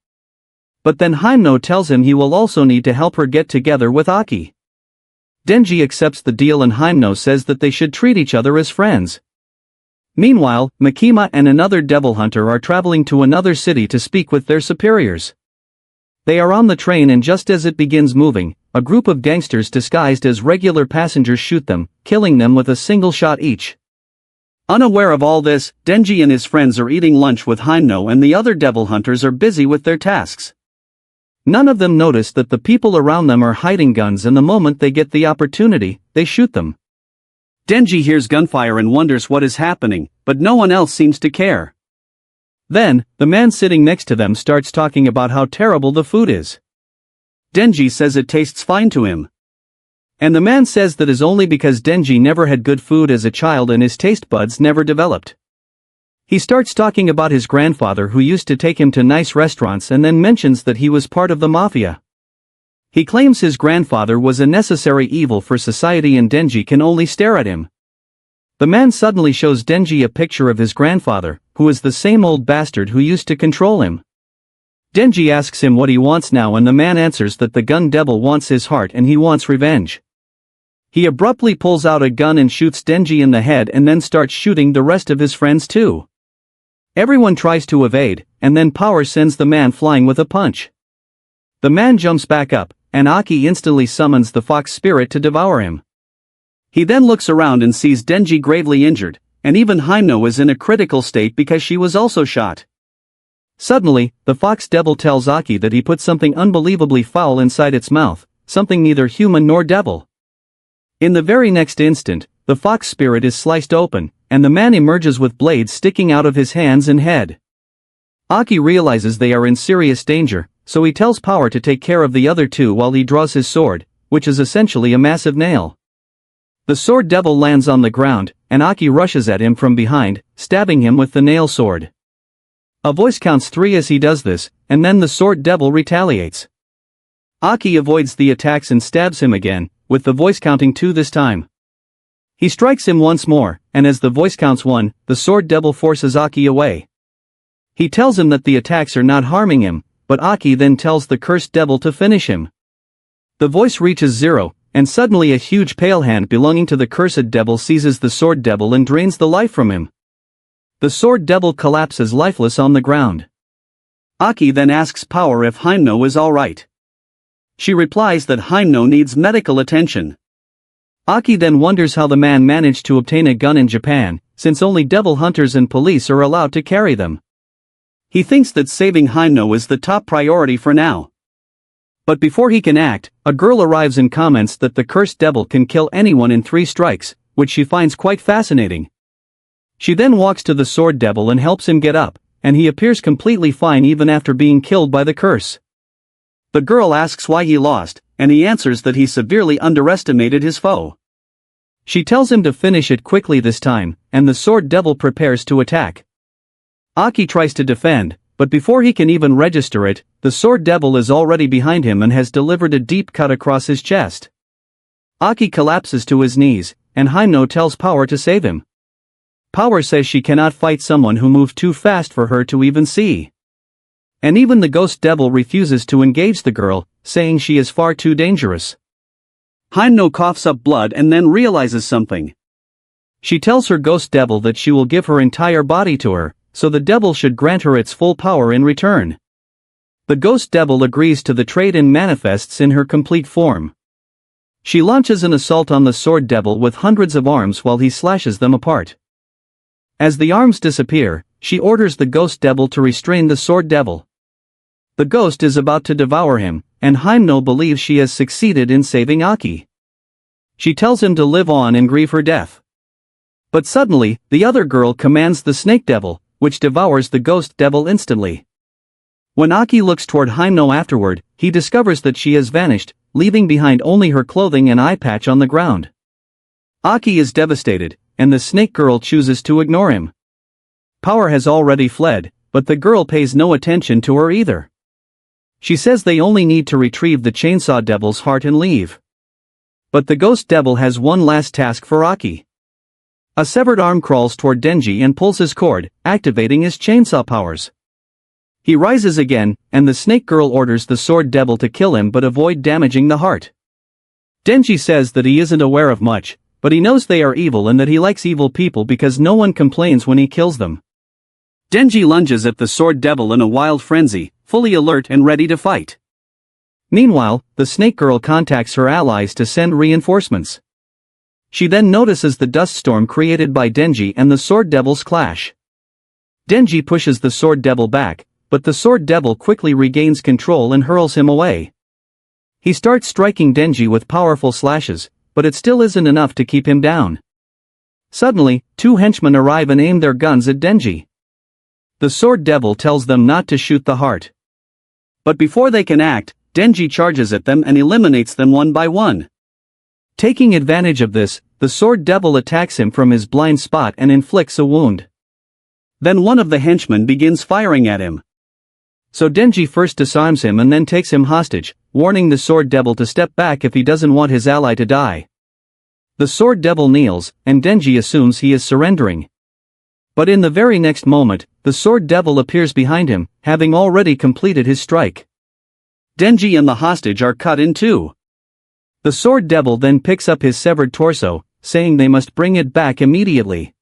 But then Hymno tells him he will also need to help her get together with Aki. Denji accepts the deal and Hymno says that they should treat each other as friends. Meanwhile, Makima and another devil hunter are traveling to another city to speak with their superiors. They are on the train and just as it begins moving, a group of gangsters disguised as regular passengers shoot them, killing them with a single shot each. Unaware of all this, Denji and his friends are eating lunch with Hymno and the other devil hunters are busy with their tasks. None of them notice that the people around them are hiding guns and the moment they get the opportunity, they shoot them. Denji hears gunfire and wonders what is happening, but no one else seems to care. Then, the man sitting next to them starts talking about how terrible the food is. Denji says it tastes fine to him. And the man says that is only because Denji never had good food as a child and his taste buds never developed. He starts talking about his grandfather who used to take him to nice restaurants and then mentions that he was part of the mafia. He claims his grandfather was a necessary evil for society and Denji can only stare at him. The man suddenly shows Denji a picture of his grandfather, who is the same old bastard who used to control him. Denji asks him what he wants now and the man answers that the gun devil wants his heart and he wants revenge. He abruptly pulls out a gun and shoots Denji in the head and then starts shooting the rest of his friends too. Everyone tries to evade, and then Power sends the man flying with a punch. The man jumps back up, and Aki instantly summons the fox spirit to devour him. He then looks around and sees Denji gravely injured, and even Himeno is in a critical state because she was also shot. Suddenly, the fox devil tells Aki that he put something unbelievably foul inside its mouth, something neither human nor devil. In the very next instant, the fox spirit is sliced open, and the man emerges with blades sticking out of his hands and head. Aki realizes they are in serious danger, so he tells Power to take care of the other two while he draws his sword, which is essentially a massive nail. The sword devil lands on the ground, and Aki rushes at him from behind, stabbing him with the nail sword. A voice counts 3 as he does this, and then the sword devil retaliates. Aki avoids the attacks and stabs him again, with the voice counting 2 this time. He strikes him once more, and as the voice counts 1, the sword devil forces Aki away. He tells him that the attacks are not harming him, but Aki then tells the cursed devil to finish him. The voice reaches 0, and suddenly a huge pale hand belonging to the cursed devil seizes the sword devil and drains the life from him. The sword devil collapses lifeless on the ground. Aki then asks Power if Himeno is alright. She replies that Himeno needs medical attention. Aki then wonders how the man managed to obtain a gun in Japan, since only devil hunters and police are allowed to carry them. He thinks that saving Himeno is the top priority for now. But before he can act, a girl arrives and comments that the cursed devil can kill anyone in 3 strikes, which she finds quite fascinating. She then walks to the sword devil and helps him get up, and he appears completely fine even after being killed by the curse. The girl asks why he lost, and he answers that he severely underestimated his foe. She tells him to finish it quickly this time, and the sword devil prepares to attack. Aki tries to defend, but before he can even register it, the sword devil is already behind him and has delivered a deep cut across his chest. Aki collapses to his knees, and Himeno tells Power to save him. Power says she cannot fight someone who moved too fast for her to even see. And even the ghost devil refuses to engage the girl, saying she is far too dangerous. Himeno coughs up blood and then realizes something. She tells her ghost devil that she will give her entire body to her, so the devil should grant her its full power in return. The ghost devil agrees to the trade and manifests in her complete form. She launches an assault on the sword devil with hundreds of arms while he slashes them apart. As the arms disappear, she orders the ghost devil to restrain the sword devil. The ghost is about to devour him, and Himeno believes she has succeeded in saving Aki. She tells him to live on and grieve her death. But suddenly, the other girl commands the snake devil, which devours the ghost devil instantly. When Aki looks toward Himeno afterward, he discovers that she has vanished, leaving behind only her clothing and eye patch on the ground. Aki is devastated, and the snake girl chooses to ignore him. Power has already fled, but the girl pays no attention to her either. She says they only need to retrieve the chainsaw devil's heart and leave. But the ghost devil has one last task for Aki. A severed arm crawls toward Denji and pulls his cord, activating his chainsaw powers. He rises again, and the snake girl orders the sword devil to kill him but avoid damaging the heart. Denji says that he isn't aware of much, but he knows they are evil and that he likes evil people because no one complains when he kills them. Denji lunges at the sword devil in a wild frenzy, fully alert and ready to fight. Meanwhile, the snake girl contacts her allies to send reinforcements. She then notices the dust storm created by Denji and the sword devil's clash. Denji pushes the sword devil back, but the sword devil quickly regains control and hurls him away. He starts striking Denji with powerful slashes, but it still isn't enough to keep him down. Suddenly, 2 henchmen arrive and aim their guns at Denji. The sword devil tells them not to shoot the heart. But before they can act, Denji charges at them and eliminates them one by one. Taking advantage of this, the sword devil attacks him from his blind spot and inflicts a wound. Then one of the henchmen begins firing at him. So Denji first disarms him and then takes him hostage, warning the sword devil to step back if he doesn't want his ally to die. The sword devil kneels, and Denji assumes he is surrendering. But in the very next moment, the sword devil appears behind him, having already completed his strike. Denji and the hostage are cut in two. The sword devil then picks up his severed torso, saying they must bring it back immediately.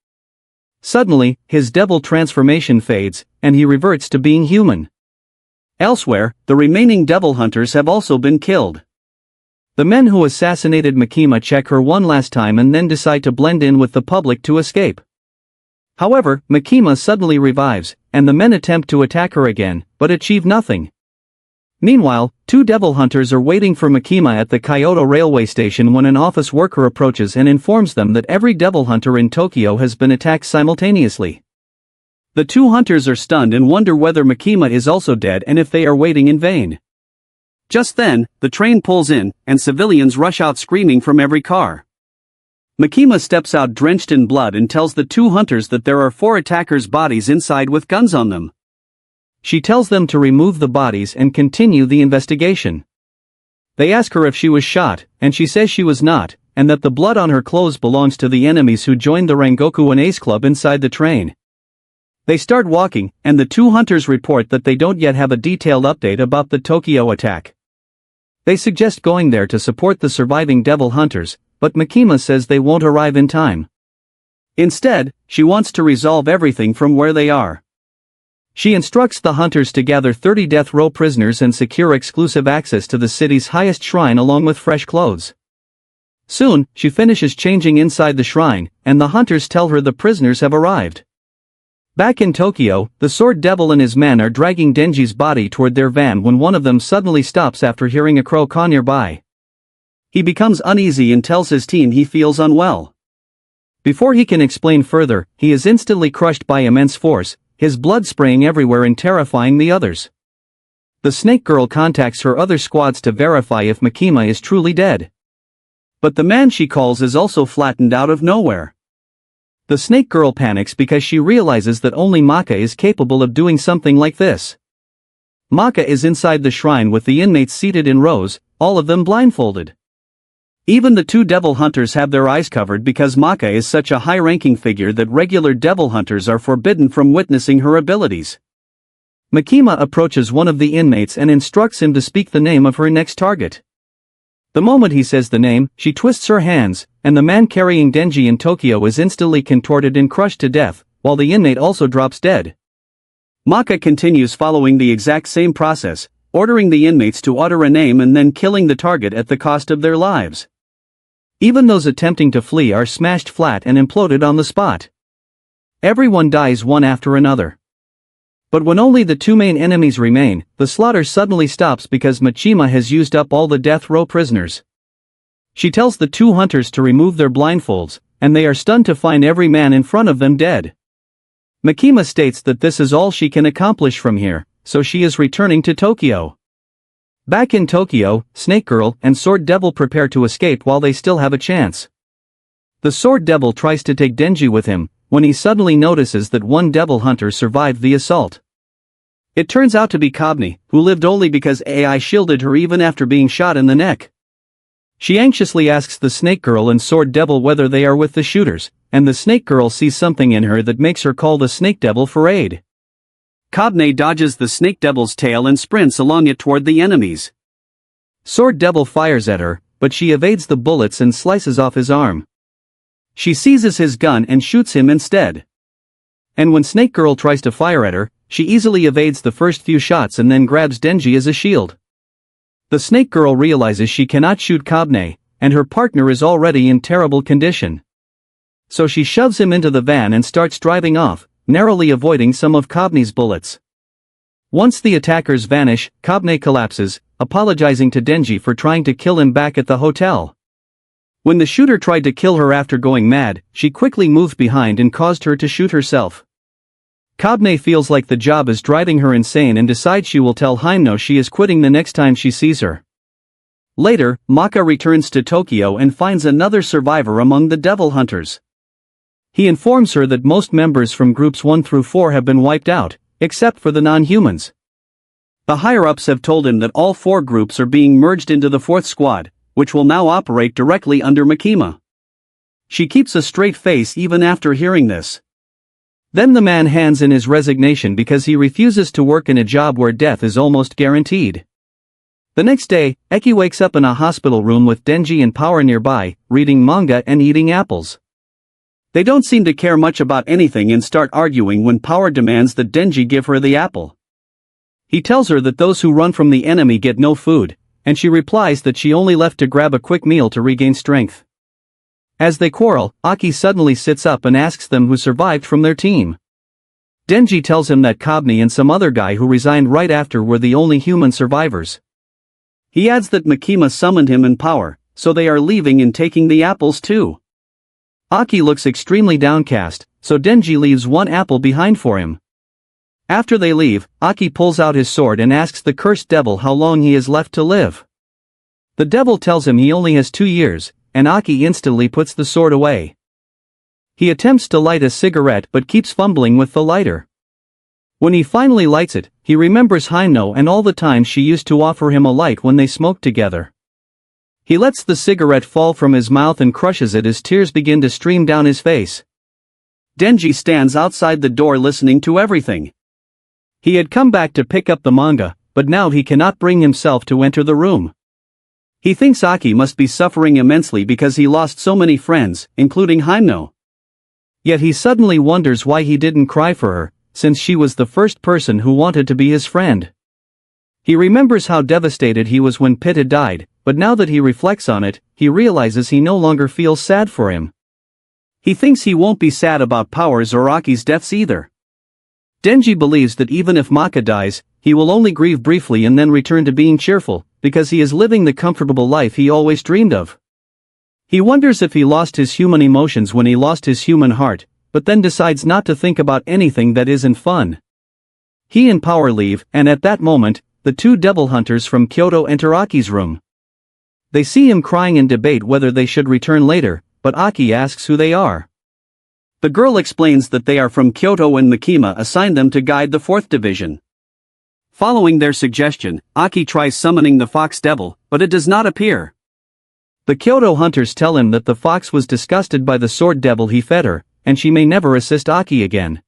Suddenly, his devil transformation fades, and he reverts to being human. Elsewhere, the remaining devil hunters have also been killed. The men who assassinated Makima check her one last time and then decide to blend in with the public to escape. However, Makima suddenly revives, and the men attempt to attack her again, but achieve nothing. Meanwhile, two devil hunters are waiting for Makima at the Kyoto railway station when an office worker approaches and informs them that every devil hunter in Tokyo has been attacked simultaneously. The two hunters are stunned and wonder whether Makima is also dead and if they are waiting in vain. Just then, the train pulls in, and civilians rush out screaming from every car. Makima steps out drenched in blood and tells the two hunters that there are 4 attackers' bodies inside with guns on them. She tells them to remove the bodies and continue the investigation. They ask her if she was shot, and she says she was not, and that the blood on her clothes belongs to the enemies who joined the Rangoku and Ace Club inside the train. They start walking, and the two hunters report that they don't yet have a detailed update about the Tokyo attack. They suggest going there to support the surviving devil hunters, but Makima says they won't arrive in time. Instead, she wants to resolve everything from where they are. She instructs the hunters to gather 30 death row prisoners and secure exclusive access to the city's highest shrine along with fresh clothes. Soon, she finishes changing inside the shrine, and the hunters tell her the prisoners have arrived. Back in Tokyo, the sword devil and his men are dragging Denji's body toward their van when one of them suddenly stops after hearing a crow caw nearby. He becomes uneasy and tells his team he feels unwell. Before he can explain further, he is instantly crushed by immense force, his blood spraying everywhere and terrifying the others. The Snake Girl contacts her other squads to verify if Makima is truly dead. But the man she calls is also flattened out of nowhere. The Snake Girl panics because she realizes that only Maka is capable of doing something like this. Maka is inside the shrine with the inmates seated in rows, all of them blindfolded. Even the two devil hunters have their eyes covered because Maka is such a high-ranking figure that regular devil hunters are forbidden from witnessing her abilities. Makima approaches one of the inmates and instructs him to speak the name of her next target. The moment he says the name, she twists her hands, and the man carrying Denji in Tokyo is instantly contorted and crushed to death, while the inmate also drops dead. Maka continues following the exact same process, ordering the inmates to utter a name and then killing the target at the cost of their lives. Even those attempting to flee are smashed flat and imploded on the spot. Everyone dies one after another. But when only the two main enemies remain, the slaughter suddenly stops because Makima has used up all the death row prisoners. She tells the two hunters to remove their blindfolds, and they are stunned to find every man in front of them dead. Makima states that this is all she can accomplish from here, so she is returning to Tokyo. Back in Tokyo, Snake Girl and Sword Devil prepare to escape while they still have a chance. The Sword Devil tries to take Denji with him, when he suddenly notices that one devil hunter survived the assault. It turns out to be Kobne, who lived only because AI shielded her even after being shot in the neck. She anxiously asks the Snake Girl and Sword Devil whether they are with the shooters, and the Snake Girl sees something in her that makes her call the Snake Devil for aid. Kobne dodges the Snake Devil's tail and sprints along it toward the enemies. Sword Devil fires at her, but she evades the bullets and slices off his arm. She seizes his gun and shoots him instead. And when Snake Girl tries to fire at her, she easily evades the first few shots and then grabs Denji as a shield. The Snake Girl realizes she cannot shoot Kobne, and her partner is already in terrible condition. So she shoves him into the van and starts driving off, narrowly avoiding some of Kobne's bullets. Once the attackers vanish, Kobne collapses, apologizing to Denji for trying to kill him back at the hotel. When the shooter tried to kill her after going mad, she quickly moved behind and caused her to shoot herself. Kobne feels like the job is driving her insane and decides she will tell Himeno she is quitting the next time she sees her. Later, Maka returns to Tokyo and finds another survivor among the devil hunters. He informs her that most members from groups 1 through 4 have been wiped out, except for the non-humans. The higher-ups have told him that all 4 groups are being merged into the 4th squad, which will now operate directly under Makima. She keeps a straight face even after hearing this. Then the man hands in his resignation because he refuses to work in a job where death is almost guaranteed. The next day, Eki wakes up in a hospital room with Denji and Power nearby, reading manga and eating apples. They don't seem to care much about anything and start arguing when Power demands that Denji give her the apple. He tells her that those who run from the enemy get no food, and she replies that she only left to grab a quick meal to regain strength. As they quarrel, Aki suddenly sits up and asks them who survived from their team. Denji tells him that Kobni and some other guy who resigned right after were the only human survivors. He adds that Makima summoned him and Power, so they are leaving and taking the apples too. Aki looks extremely downcast, so Denji leaves 1 apple behind for him. After they leave, Aki pulls out his sword and asks the cursed devil how long he has left to live. The devil tells him he only has 2 years, and Aki instantly puts the sword away. He attempts to light a cigarette but keeps fumbling with the lighter. When he finally lights it, he remembers Haino and all the times she used to offer him a light when they smoked together. He lets the cigarette fall from his mouth and crushes it as tears begin to stream down his face. Denji stands outside the door listening to everything. He had come back to pick up the manga, but now he cannot bring himself to enter the room. He thinks Aki must be suffering immensely because he lost so many friends, including Haino. Yet he suddenly wonders why he didn't cry for her, since she was the first person who wanted to be his friend. He remembers how devastated he was when Pit had died, but now that he reflects on it, he realizes he no longer feels sad for him. He thinks he won't be sad about Power's or Aki's deaths either. Denji believes that even if Maka dies, he will only grieve briefly and then return to being cheerful, because he is living the comfortable life he always dreamed of. He wonders if he lost his human emotions when he lost his human heart, but then decides not to think about anything that isn't fun. He and Power leave, and at that moment, the 2 devil hunters from Kyoto enter Aki's room. They see him crying and debate whether they should return later, but Aki asks who they are. The girl explains that they are from Kyoto and Makima assigned them to guide the 4th Division. Following their suggestion, Aki tries summoning the fox devil, but it does not appear. The Kyoto hunters tell him that the fox was disgusted by the sword devil he fed her, and she may never assist Aki again.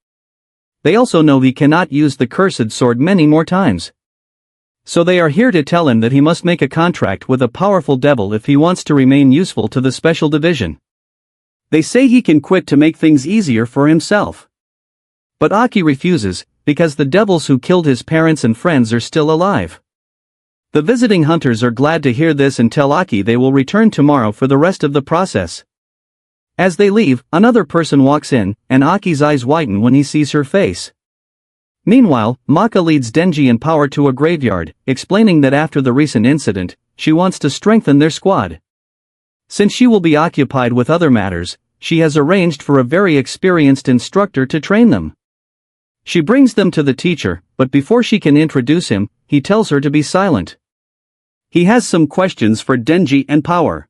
They also know he cannot use the cursed sword many more times. So they are here to tell him that he must make a contract with a powerful devil if he wants to remain useful to the special division. They say he can quit to make things easier for himself. But Aki refuses, because the devils who killed his parents and friends are still alive. The visiting hunters are glad to hear this and tell Aki they will return tomorrow for the rest of the process. As they leave, another person walks in, and Aki's eyes widen when he sees her face. Meanwhile, Maka leads Denji and Power to a graveyard, explaining that after the recent incident, she wants to strengthen their squad. Since she will be occupied with other matters, she has arranged for a very experienced instructor to train them. She brings them to the teacher, but before she can introduce him, he tells her to be silent. He has some questions for Denji and Power.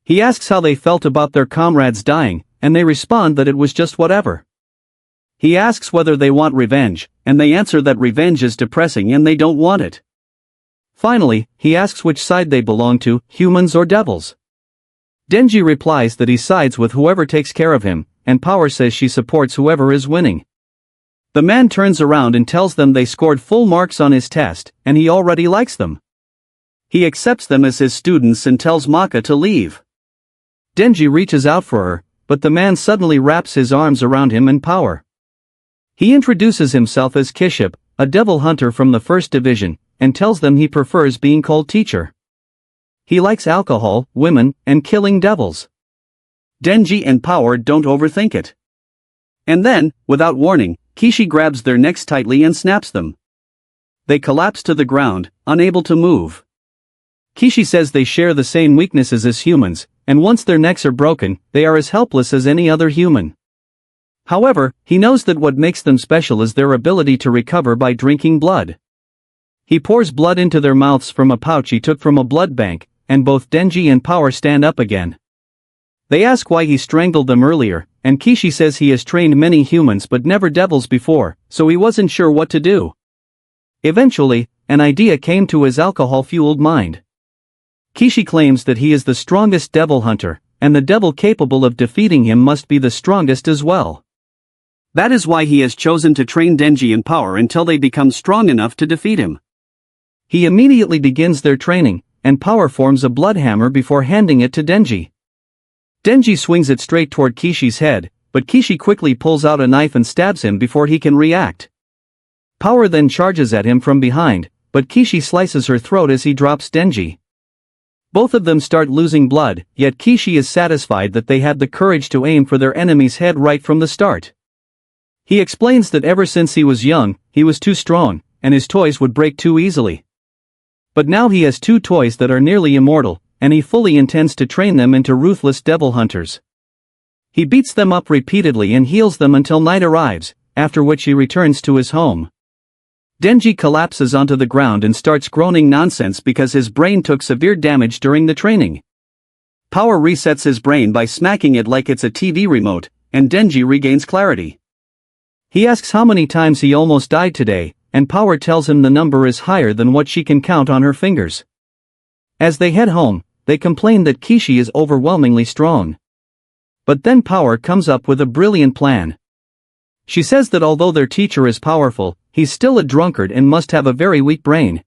He asks how they felt about their comrades dying, and they respond that it was just whatever. He asks whether they want revenge, and they answer that revenge is depressing and they don't want it. Finally, he asks which side they belong to, humans or devils. Denji replies that he sides with whoever takes care of him, and Power says she supports whoever is winning. The man turns around and tells them they scored full marks on his test, and he already likes them. He accepts them as his students and tells Maka to leave. Denji reaches out for her, but the man suddenly wraps his arms around him and Power. He introduces himself as Kiship, a devil hunter from the 1st Division, and tells them he prefers being called teacher. He likes alcohol, women, and killing devils. Denji and Power don't overthink it. And then, without warning, Kishi grabs their necks tightly and snaps them. They collapse to the ground, unable to move. Kishi says they share the same weaknesses as humans, and once their necks are broken, they are as helpless as any other human. However, he knows that what makes them special is their ability to recover by drinking blood. He pours blood into their mouths from a pouch he took from a blood bank, and both Denji and Power stand up again. They ask why he strangled them earlier, and Kishi says he has trained many humans but never devils before, so he wasn't sure what to do. Eventually, an idea came to his alcohol-fueled mind. Kishi claims that he is the strongest devil hunter, and the devil capable of defeating him must be the strongest as well. That is why he has chosen to train Denji and Power until they become strong enough to defeat him. He immediately begins their training, and Power forms a blood hammer before handing it to Denji. Denji swings it straight toward Kishi's head, but Kishi quickly pulls out a knife and stabs him before he can react. Power then charges at him from behind, but Kishi slices her throat as he drops Denji. Both of them start losing blood, yet Kishi is satisfied that they had the courage to aim for their enemy's head right from the start. He explains that ever since he was young, he was too strong, and his toys would break too easily. But now he has two toys that are nearly immortal, and he fully intends to train them into ruthless devil hunters. He beats them up repeatedly and heals them until night arrives, after which he returns to his home. Denji collapses onto the ground and starts groaning nonsense because his brain took severe damage during the training. Power resets his brain by smacking it like it's a TV remote, and Denji regains clarity. He asks how many times he almost died today, and Power tells him the number is higher than what she can count on her fingers. As they head home, they complain that Kishi is overwhelmingly strong. But then Power comes up with a brilliant plan. She says that although their teacher is powerful, he's still a drunkard and must have a very weak brain.